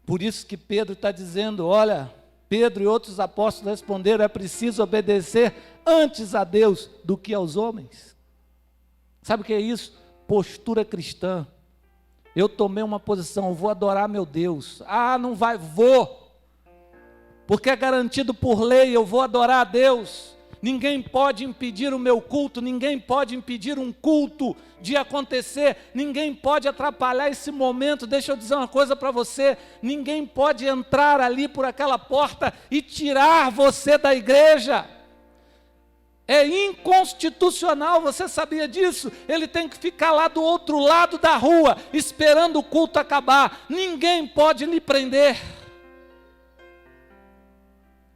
Por isso que Pedro está dizendo, olha, Pedro e outros apóstolos responderam, é preciso obedecer antes a Deus do que aos homens. Sabe o que é isso? Postura cristã. Eu tomei uma posição, eu vou adorar meu Deus. Ah, não vai, vou. Porque é garantido por lei, eu vou adorar a Deus. Ninguém pode impedir o meu culto, ninguém pode impedir um culto de acontecer, ninguém pode atrapalhar esse momento. Deixa eu dizer uma coisa para você, ninguém pode entrar ali por aquela porta e tirar você da igreja. É inconstitucional, você sabia disso? Ele tem que ficar lá do outro lado da rua, esperando o culto acabar. Ninguém pode lhe prender.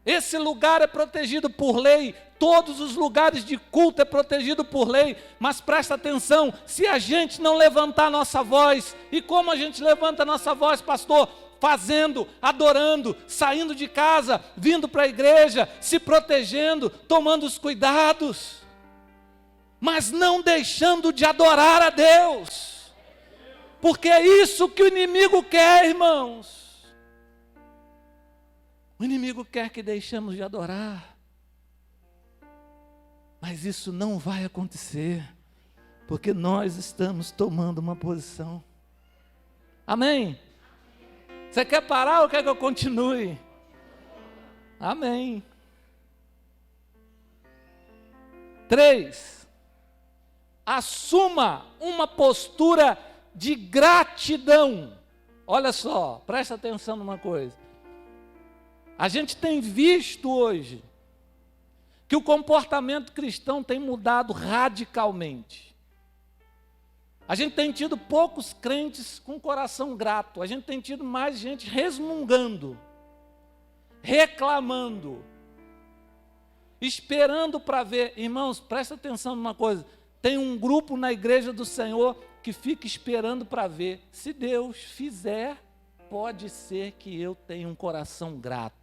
Esse lugar é protegido por lei, todos os lugares de culto é protegido por lei, mas presta atenção, se a gente não levantar a nossa voz, e como a gente levanta a nossa voz, pastor? Fazendo, adorando, saindo de casa, vindo para a igreja, se protegendo, tomando os cuidados, mas não deixando de adorar a Deus, porque é isso que o inimigo quer, irmãos. O inimigo quer que deixemos de adorar, mas isso não vai acontecer, porque nós estamos tomando uma posição. Amém? Você quer parar ou quer que eu continue? Amém. 3. Assuma uma postura de gratidão. Olha só, presta atenção numa coisa. A gente tem visto hoje que o comportamento cristão tem mudado radicalmente. A gente tem tido poucos crentes com coração grato, a gente tem tido mais gente resmungando, reclamando, esperando para ver. Irmãos, presta atenção numa coisa, tem um grupo na igreja do Senhor que fica esperando para ver. Se Deus fizer, pode ser que eu tenha um coração grato.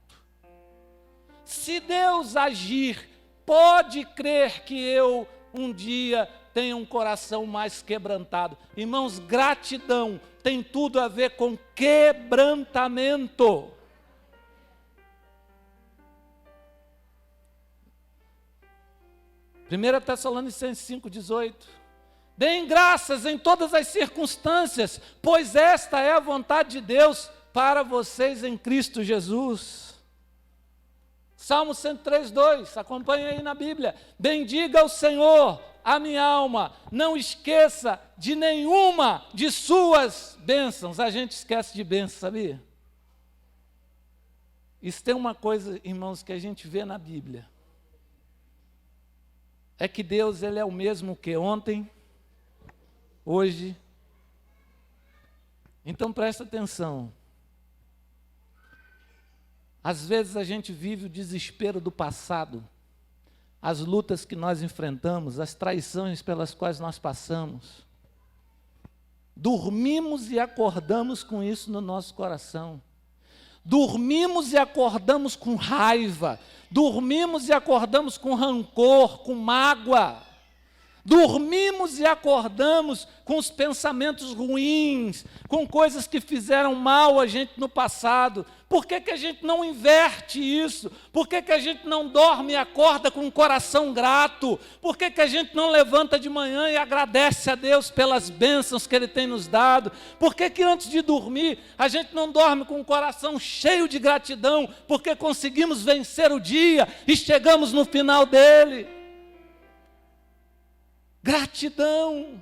Se Deus agir, pode crer que eu um dia tenha um coração mais quebrantado. Irmãos, gratidão tem tudo a ver com quebrantamento. Primeira Tessalonicenses 5,18. Deem graças em todas as circunstâncias, pois esta é a vontade de Deus para vocês em Cristo Jesus. Salmo 103:2, acompanhe aí na Bíblia. Bendiga o Senhor, a minha alma, não esqueça de nenhuma de suas bênçãos. A gente esquece de bênçãos, sabia? Isso tem uma coisa, irmãos, que a gente vê na Bíblia. É que Deus, Ele é o mesmo que ontem, hoje. Então presta atenção. Às vezes a gente vive o desespero do passado, as lutas que nós enfrentamos, as traições pelas quais nós passamos. Dormimos e acordamos com isso no nosso coração. Dormimos e acordamos com raiva. Dormimos e acordamos com rancor, com mágoa. Dormimos e acordamos com os pensamentos ruins, com coisas que fizeram mal a gente no passado. Por que que a gente não inverte isso? Por que que a gente não dorme e acorda com um coração grato? Por que que a gente não levanta de manhã e agradece a Deus pelas bênçãos que Ele tem nos dado? Por que que antes de dormir a gente não dorme com um coração cheio de gratidão? Porque conseguimos vencer o dia e chegamos no final dele. Gratidão.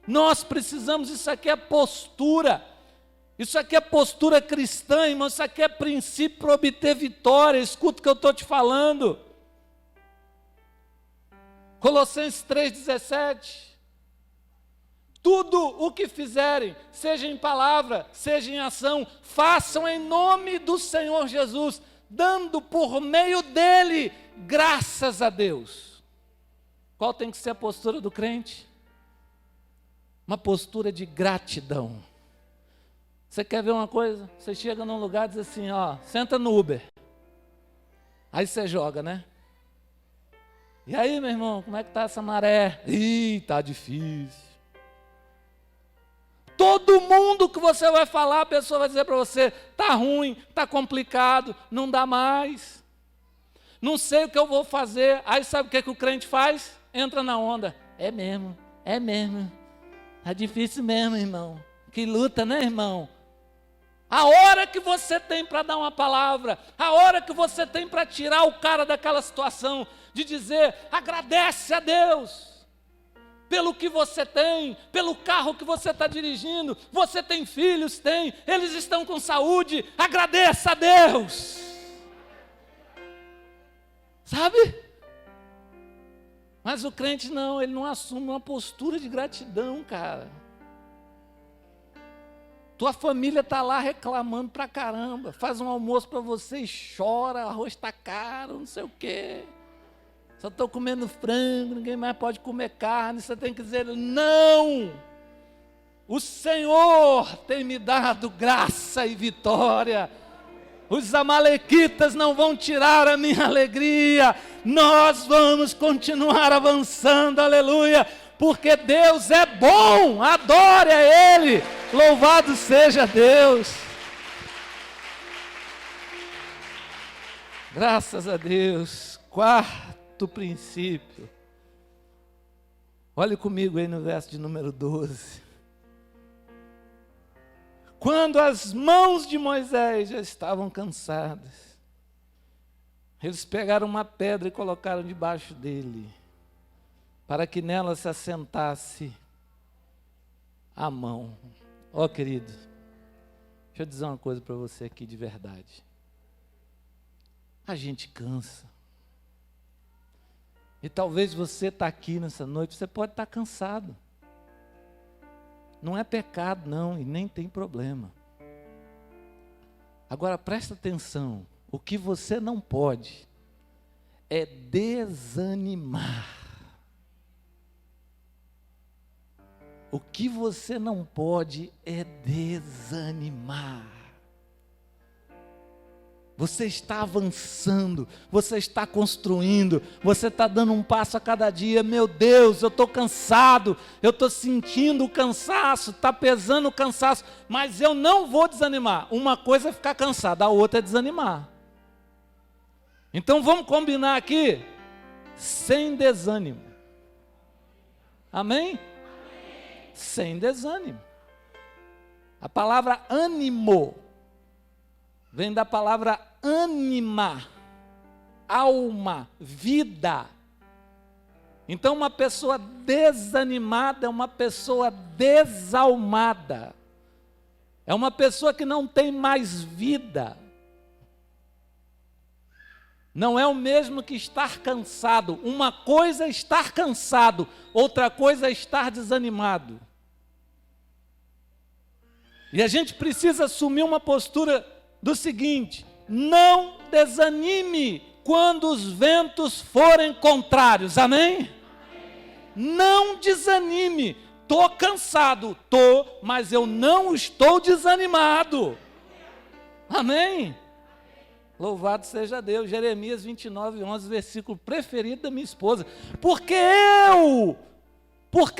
Nós precisamos, isso aqui é postura. Isso aqui é postura cristã, irmão. Isso aqui é princípio para obter vitória. Escuta o que eu estou te falando. Colossenses 3,17. Tudo o que fizerem, seja em palavra, seja em ação, façam em nome do Senhor Jesus, dando por meio dele graças a Deus. Qual tem que ser a postura do crente? Uma postura de gratidão. Você quer ver uma coisa? Você chega num lugar e diz assim, ó, senta no Uber. Aí você joga, né? E aí, meu irmão, como é que tá essa maré? Ih, tá difícil. Todo mundo que você vai falar, a pessoa vai dizer para você, tá ruim, tá complicado, não dá mais. Não sei o que eu vou fazer. Aí sabe o que o crente faz? Entra na onda. É mesmo. Tá difícil mesmo, irmão. Que luta, né, irmão? A hora que você tem para dar uma palavra, a hora que você tem para tirar o cara daquela situação, de dizer, agradece a Deus pelo que você tem, pelo carro que você está dirigindo, você tem filhos, tem, eles estão com saúde, agradeça a Deus. Sabe? Mas o crente não, ele não assume uma postura de gratidão, cara. Tua família está lá reclamando pra caramba, faz um almoço para você e chora, o arroz está caro, não sei o quê. Só estou comendo frango, ninguém mais pode comer carne. Você tem que dizer, não! O Senhor tem me dado graça e vitória. Os amalequitas não vão tirar a minha alegria. Nós vamos continuar avançando, aleluia. Porque Deus é bom, adore a Ele. Louvado seja Deus. Graças a Deus. Quarto princípio. Olhe comigo aí no verso de número 12. Quando as mãos de Moisés já estavam cansadas, eles pegaram uma pedra e colocaram debaixo dele, para que nela se assentasse a mão. Ó, querido, deixa eu dizer uma coisa para você aqui de verdade. A gente cansa. E talvez você está aqui nessa noite, você pode estar cansado. Não é pecado não, e nem tem problema. Agora presta atenção, o que você não pode é desanimar. O que você não pode é desanimar. Você está avançando, você está construindo, você está dando um passo a cada dia. Meu Deus, eu estou cansado, eu estou sentindo o cansaço, está pesando o cansaço, mas eu não vou desanimar. Uma coisa é ficar cansado, a outra é desanimar. Então vamos combinar aqui, sem desânimo. Amém? Sem desânimo. A palavra ânimo vem da palavra ânima, alma, vida. Então uma pessoa desanimada é uma pessoa desalmada. É uma pessoa que não tem mais vida. Não é o mesmo que estar cansado. Uma coisa é estar cansado, outra coisa é estar desanimado. E a gente precisa assumir uma postura do seguinte: não desanime quando os ventos forem contrários, amém? Não desanime. Estou cansado, mas eu não estou desanimado, amém? Louvado seja Deus. Jeremias 29:11, versículo preferido da minha esposa. Porque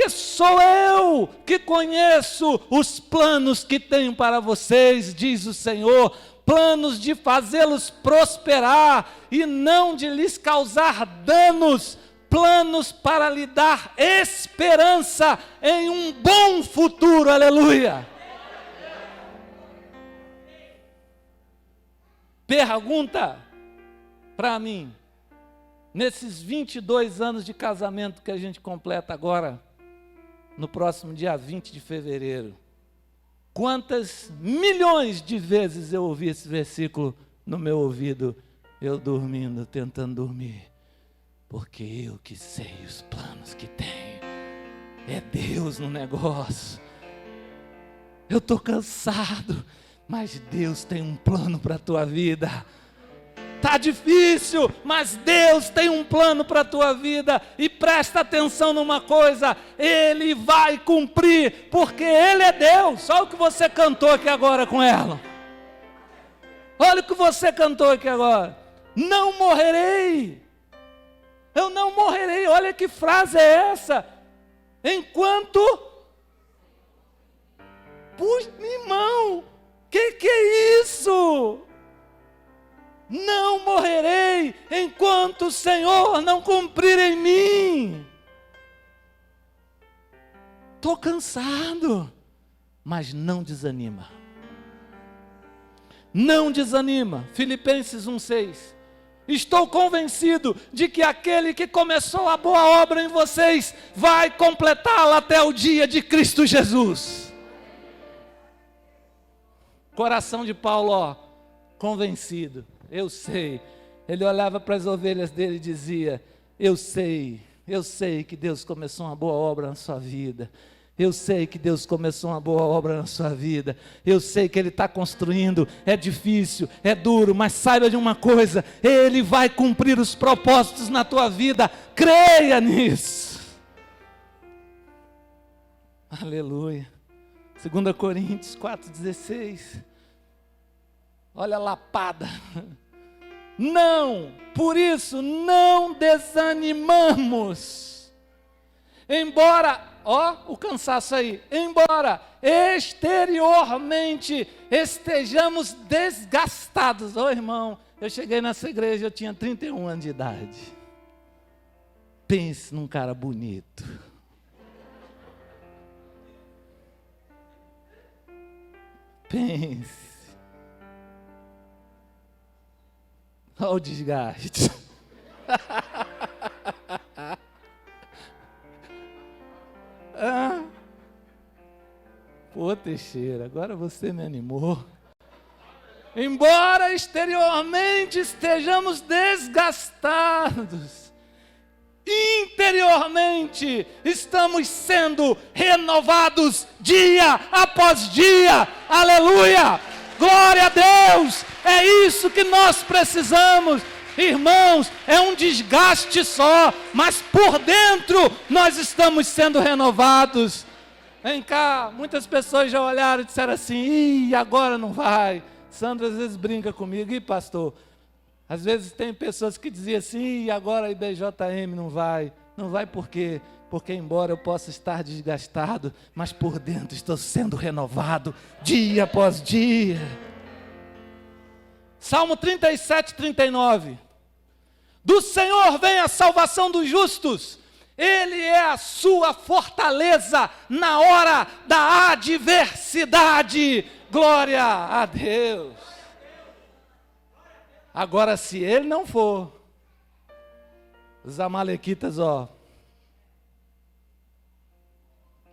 sou eu que conheço os planos que tenho para vocês, diz o Senhor, planos de fazê-los prosperar e não de lhes causar danos, planos para lhe dar esperança em um bom futuro, aleluia. Pergunta para mim, nesses 22 anos de casamento que a gente completa agora, no próximo dia 20 de fevereiro. Quantas milhões de vezes eu ouvi esse versículo no meu ouvido, eu dormindo, tentando dormir. Porque eu que sei os planos que tenho. É Deus no negócio. Eu estou cansado, mas Deus tem um plano para a tua vida. Está difícil, mas Deus tem um plano para a tua vida. E presta atenção numa coisa, Ele vai cumprir, porque Ele é Deus. Olha o que você cantou aqui agora com ela. Olha o que você cantou aqui agora. Não morrerei. Eu não morrerei. Olha que frase é essa. Enquanto... Puxa, irmão, que é isso? Não morrerei enquanto o Senhor não cumprir em mim. Estou cansado, mas não desanima. Não desanima. Filipenses 1,6. Estou convencido de que aquele que começou a boa obra em vocês vai completá-la até o dia de Cristo Jesus. Coração de Paulo, ó, convencido. Eu sei. Ele olhava para as ovelhas dele e dizia: eu sei que Deus começou uma boa obra na sua vida. Eu sei que Deus começou uma boa obra na sua vida. Eu sei que Ele está construindo. É difícil, é duro, mas saiba de uma coisa: Ele vai cumprir os propósitos na tua vida. Creia nisso. Aleluia. 2 Coríntios 4,16. Olha a lapada. Não, por isso não desanimamos. Embora, ó, o cansaço aí, embora exteriormente estejamos desgastados. Ô irmão, eu cheguei nessa igreja, eu tinha 31 anos de idade. Pense num cara bonito. Pense. Olha o desgaste. Pô, Teixeira, agora você me animou. Embora exteriormente estejamos desgastados, interiormente estamos sendo renovados dia após dia. Aleluia! Glória a Deus! É isso que nós precisamos. Irmãos, é um desgaste só, mas por dentro nós estamos sendo renovados. Vem cá, muitas pessoas já olharam e disseram assim: ih, agora não vai. Sandra às vezes brinca comigo: ih, pastor, às vezes tem pessoas que diziam assim: ih, agora a IBJM não vai. Não vai por quê? Porque embora eu possa estar desgastado, mas por dentro estou sendo renovado dia após dia. Salmo 37, 39. Do Senhor vem a salvação dos justos. Ele é a sua fortaleza na hora da adversidade. Glória a Deus. Agora, se ele não for, os amalequitas, ó,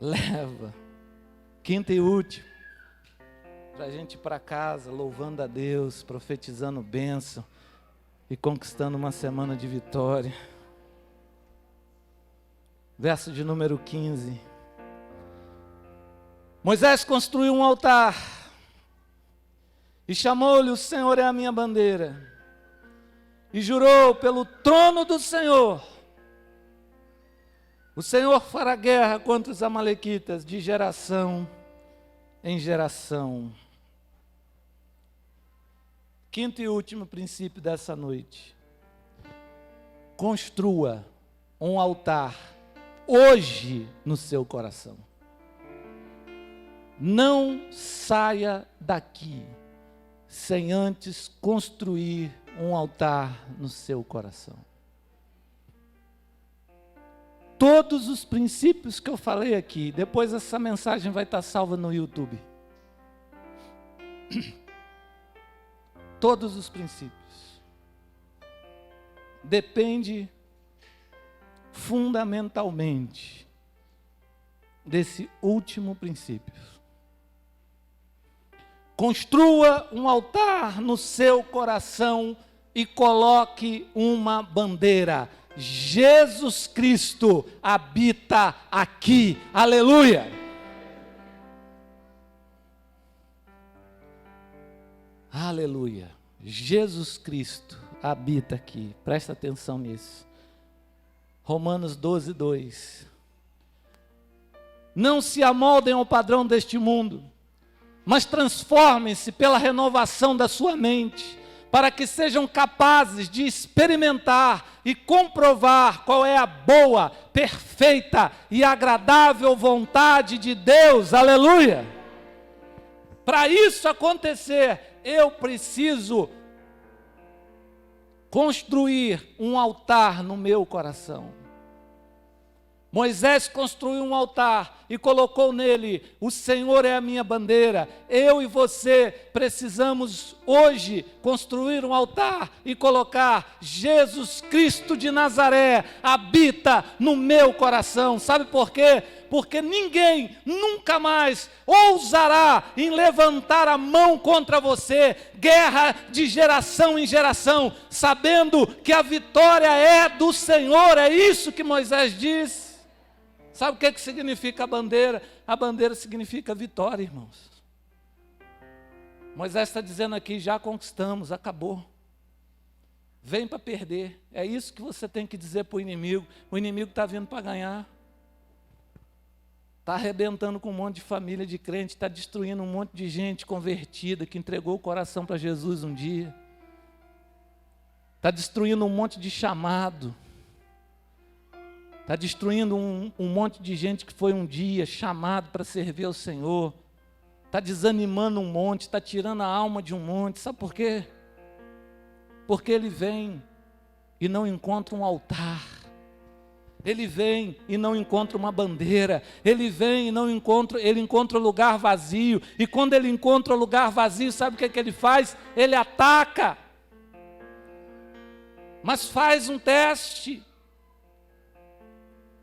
leva. Quinto e último, para a gente ir para casa, louvando a Deus, profetizando bênção e conquistando uma semana de vitória. Verso de número 15. Moisés construiu um altar e chamou-lhe: o Senhor é a minha bandeira, e jurou pelo trono do Senhor: o Senhor fará guerra contra os amalequitas de geração em geração. Quinto e último princípio dessa noite: construa um altar hoje no seu coração. Não saia daqui sem antes construir um altar no seu coração. Todos os princípios que eu falei aqui, depois essa mensagem vai estar salva no YouTube. Todos os princípios. Depende fundamentalmente desse último princípio. Construa um altar no seu coração e coloque uma bandeira. Jesus Cristo habita aqui. Aleluia! Aleluia! Jesus Cristo habita aqui. Presta atenção nisso. Romanos 12, 2. Não se amoldem ao padrão deste mundo, mas transformem-se pela renovação da sua mente, para que sejam capazes de experimentar e comprovar qual é a boa, perfeita e agradável vontade de Deus. Aleluia! Para isso acontecer, eu preciso construir um altar no meu coração. Moisés construiu um altar e colocou nele: o Senhor é a minha bandeira. Eu e você precisamos hoje construir um altar e colocar: Jesus Cristo de Nazaré habita no meu coração. Sabe por quê? Porque ninguém nunca mais ousará em levantar a mão contra você, guerra de geração em geração, sabendo que a vitória é do Senhor. É isso que Moisés disse. Sabe o que significa a bandeira? A bandeira significa vitória, irmãos. Moisés está dizendo aqui: já conquistamos, acabou. Vem para perder. É isso que você tem que dizer para o inimigo. O inimigo está vindo para ganhar. Está arrebentando com um monte de família de crente, está destruindo um monte de gente convertida, que entregou o coração para Jesus um dia. Está destruindo um monte de chamado. Está destruindo um monte de gente que foi um dia chamado para servir ao Senhor. Está desanimando um monte, está tirando a alma de um monte. Sabe por quê? Porque ele vem e não encontra um altar. Ele vem e não encontra uma bandeira. Ele vem e não encontra, ele encontra um lugar vazio. E quando ele encontra um lugar vazio, sabe o que ele faz? Ele ataca. Mas faz um teste.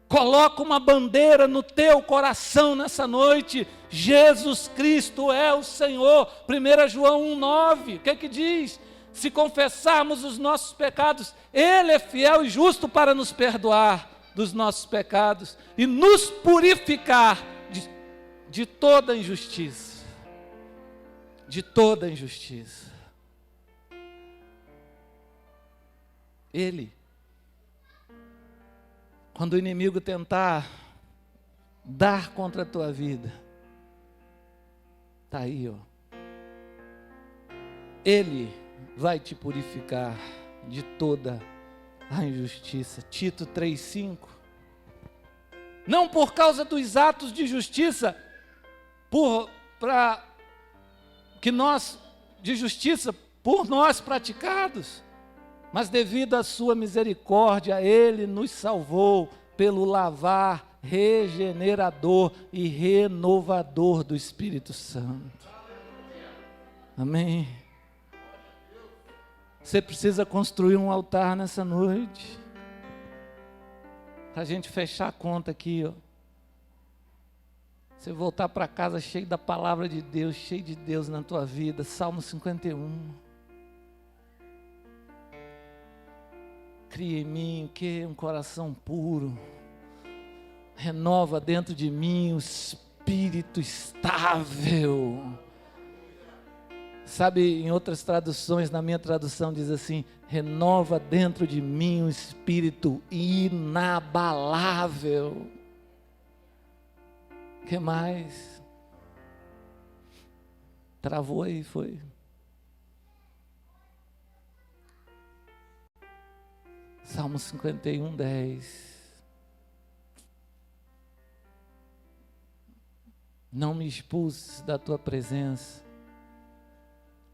Coloca uma bandeira no teu coração nessa noite. Jesus Cristo é o Senhor. 1 João 1,9. O que diz? Se confessarmos os nossos pecados, Ele é fiel e justo para nos perdoar dos nossos pecados e nos purificar de toda injustiça. De toda injustiça. Ele. Quando o inimigo tentar dar contra a tua vida, está aí, ó. Ele vai te purificar de toda a injustiça. Tito 3,5. Não por causa dos atos de justiça, por nós praticados, mas devido à sua misericórdia, Ele nos salvou pelo lavar regenerador e renovador do Espírito Santo. Amém? Você precisa construir um altar nessa noite, para a gente fechar a conta aqui, ó. Você voltar para casa cheio da palavra de Deus, cheio de Deus na tua vida. Salmo 51. Cria em mim um coração puro, renova dentro de mim um espírito estável. Sabe, em outras traduções, na minha tradução diz assim: renova dentro de mim um espírito inabalável. O que mais? Travou aí, foi? Salmo 51, 10. Não me expulses da tua presença,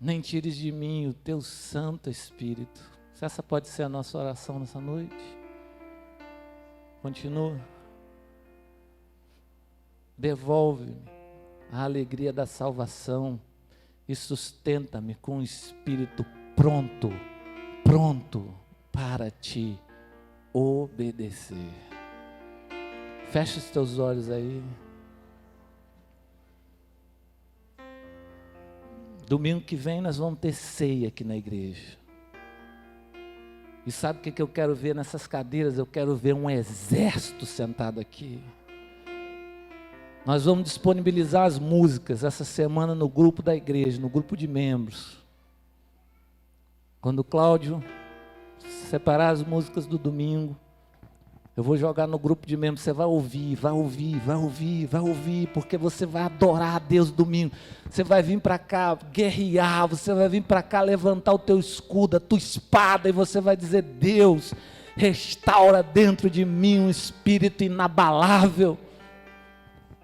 nem tires de mim o teu Santo Espírito. Essa pode ser a nossa oração nessa noite. Continua. Devolve-me a alegria da salvação e sustenta-me com o espírito pronto para te obedecer. Fecha os teus olhos aí. Domingo que vem nós vamos ter ceia aqui na igreja. E sabe o que eu quero ver nessas cadeiras? Eu quero ver um exército sentado aqui. Nós vamos disponibilizar as músicas essa semana no grupo da igreja, no grupo de membros. Quando o Cláudio separar as músicas do domingo, eu vou jogar no grupo de membros, você vai ouvir, vai ouvir, vai ouvir, vai ouvir, porque você vai adorar a Deus domingo. Você vai vir para cá guerrear, você vai vir para cá levantar o teu escudo, a tua espada, e você vai dizer: Deus, restaura dentro de mim um espírito inabalável.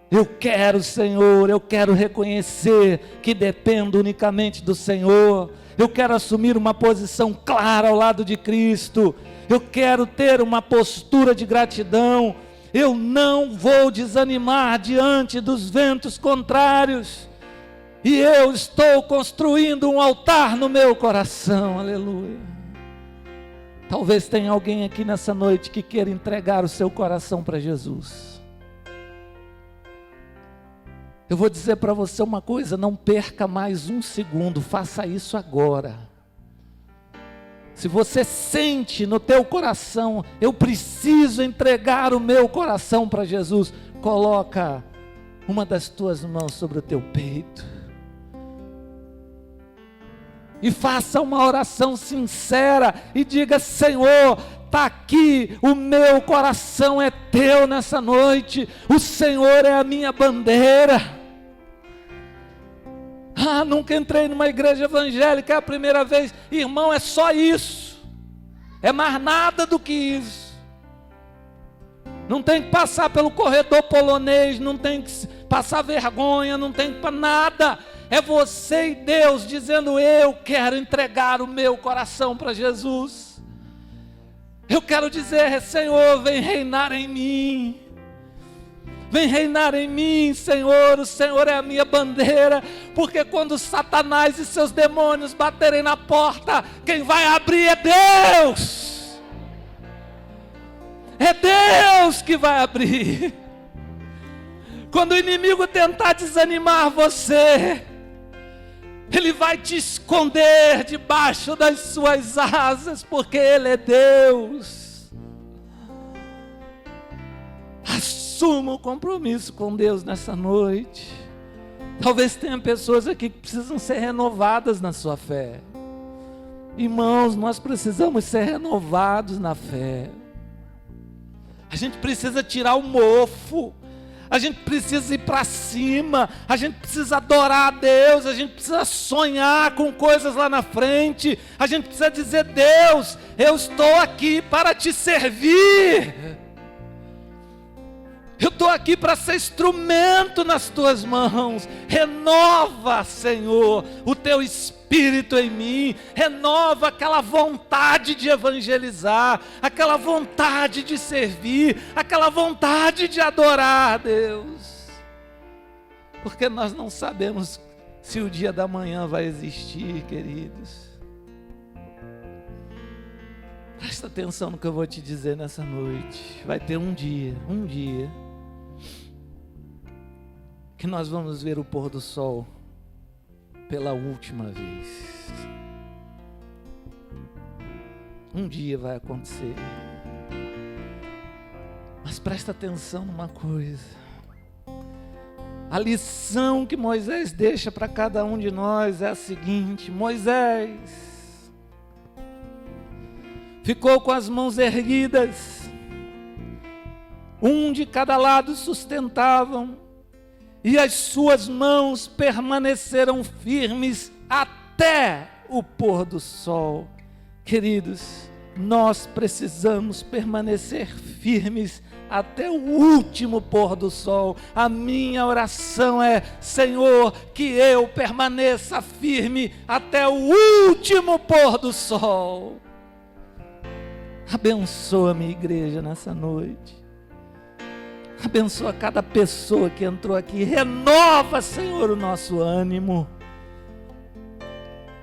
Eu quero, Senhor, eu quero reconhecer que dependo unicamente do Senhor. Eu quero assumir uma posição clara ao lado de Cristo. Eu quero ter uma postura de gratidão. Eu não vou desanimar diante dos ventos contrários. E eu estou construindo um altar no meu coração. Aleluia. Talvez tenha alguém aqui nessa noite que queira entregar o seu coração para Jesus. Eu vou dizer para você uma coisa: não perca mais um segundo, faça isso agora. Se você sente no teu coração, eu preciso entregar o meu coração para Jesus, coloca uma das tuas mãos sobre o teu peito e faça uma oração sincera e diga: Senhor, está aqui, o meu coração é teu nessa noite, o Senhor é a minha bandeira. Nunca entrei numa igreja evangélica, é a primeira vez. Irmão, é só isso, é mais nada do que isso. Não tem que passar pelo corredor polonês, não tem que passar vergonha, não tem que nada. É você e Deus dizendo: eu quero entregar o meu coração para Jesus. Eu quero dizer: Senhor, vem reinar em mim. Vem reinar em mim, Senhor. O Senhor é a minha bandeira. Porque quando Satanás e seus demônios baterem na porta, quem vai abrir é Deus. É Deus que vai abrir. Quando o inimigo tentar desanimar você, ele vai te esconder debaixo das suas asas, porque Ele é Deus. Assuma o compromisso com Deus nessa noite. Talvez tenha pessoas aqui que precisam ser renovadas na sua fé. Irmãos, nós precisamos ser renovados na fé. A gente precisa tirar o mofo. A gente precisa ir para cima, a gente precisa adorar a Deus, a gente precisa sonhar com coisas lá na frente, a gente precisa dizer: Deus, eu estou aqui para te servir, eu estou aqui para ser instrumento nas tuas mãos. Renova, Senhor, o teu Espírito em mim, renova aquela vontade de evangelizar, aquela vontade de servir, aquela vontade de adorar a Deus, porque nós não sabemos se o dia da manhã vai existir, queridos. Presta atenção no que eu vou te dizer nessa noite. Vai ter um dia que nós vamos ver o pôr do sol pela última vez. Um dia vai acontecer. Mas presta atenção numa coisa. A lição que Moisés deixa para cada um de nós é a seguinte: Moisés ficou com as mãos erguidas, um de cada lado sustentavam, e as suas mãos permaneceram firmes até o pôr do sol. Queridos, nós precisamos permanecer firmes até o último pôr do sol. A minha oração é: Senhor, que eu permaneça firme até o último pôr do sol. Abençoa a minha igreja nessa noite. Abençoa cada pessoa que entrou aqui. Renova, Senhor, o nosso ânimo.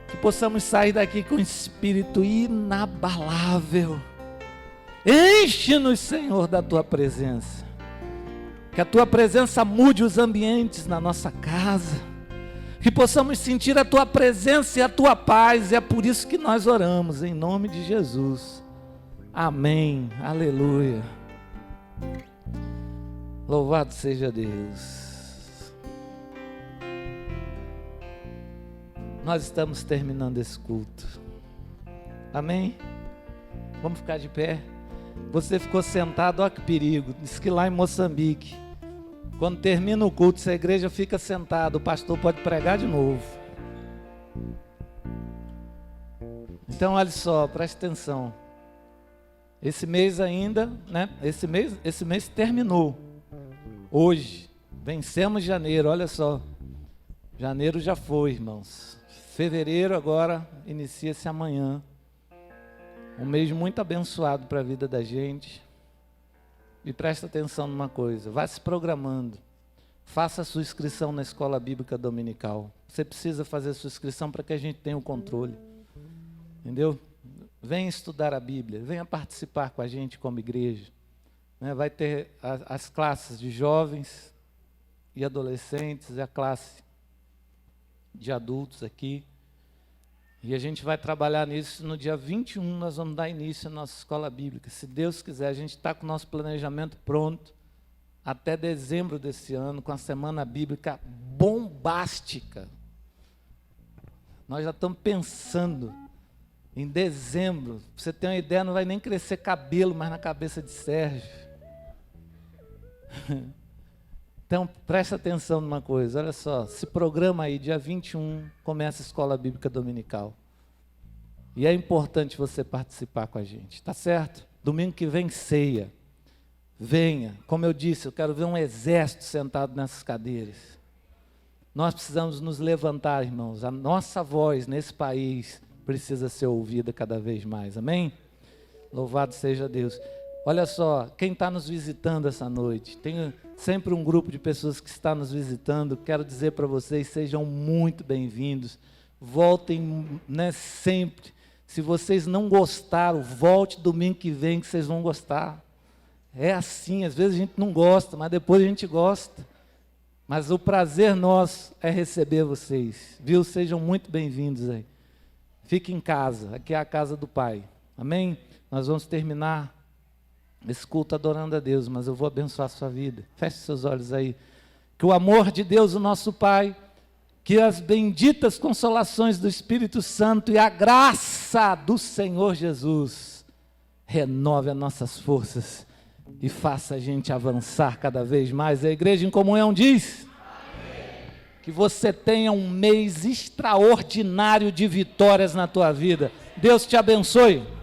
Que possamos sair daqui com um espírito inabalável. Enche-nos, Senhor, da Tua presença. Que a Tua presença mude os ambientes na nossa casa. que possamos sentir a Tua presença e a Tua paz, e é por isso que nós oramos, em nome de Jesus. Amém, aleluia. Louvado seja Deus. Nós estamos terminando esse culto. Amém? Vamos ficar de pé. Você ficou sentado, olha que perigo. Diz que lá em Moçambique, quando termina o culto, se a igreja fica sentada, o pastor pode pregar de novo. Então, olha só, preste atenção. Esse mês ainda, né? Esse mês terminou. Hoje, vencemos janeiro, olha só. Janeiro já foi, irmãos. Fevereiro agora inicia-se amanhã. Um mês muito abençoado para a vida da gente. E presta atenção numa coisa, vá se programando. Faça a sua inscrição na escola bíblica dominical. Você precisa fazer a sua inscrição para que a gente tenha o controle. Entendeu? Venha estudar a Bíblia, venha participar com a gente como igreja. Vai ter as classes de jovens e adolescentes, a classe de adultos aqui. E a gente vai trabalhar nisso no dia 21, nós vamos dar início à nossa escola bíblica. Se Deus quiser, a gente está com o nosso planejamento pronto até dezembro desse ano, com a semana bíblica bombástica. Nós já estamos pensando em dezembro. Pra você ter uma ideia, não vai nem crescer cabelo mais na cabeça de Sérgio. Então, presta atenção numa coisa, olha só, se programa aí, dia 21, começa a escola bíblica dominical. E é importante você participar com a gente, tá certo? Domingo que vem, ceia. Venha, como eu disse, eu quero ver um exército sentado nessas cadeiras. Nós precisamos nos levantar, irmãos, a nossa voz nesse país precisa ser ouvida cada vez mais, amém? Louvado seja Deus. Olha só, quem está nos visitando essa noite, tem sempre um grupo de pessoas que está nos visitando, quero dizer para vocês, sejam muito bem-vindos, voltem, né, sempre. Se vocês não gostaram, volte domingo que vem que vocês vão gostar. É assim, às vezes a gente não gosta, mas depois a gente gosta. Mas o prazer nosso é receber vocês, viu? Sejam muito bem-vindos aí. Fique em casa, aqui é a casa do Pai, amém? Nós vamos terminar esse culto adorando a Deus, mas eu vou abençoar a sua vida. Feche seus olhos aí. Que o amor de Deus, o nosso Pai, que as benditas consolações do Espírito Santo e a graça do Senhor Jesus renove as nossas forças e faça a gente avançar cada vez mais. A Igreja em Comunhão diz: amém. Que você tenha um mês extraordinário de vitórias na tua vida. Deus te abençoe.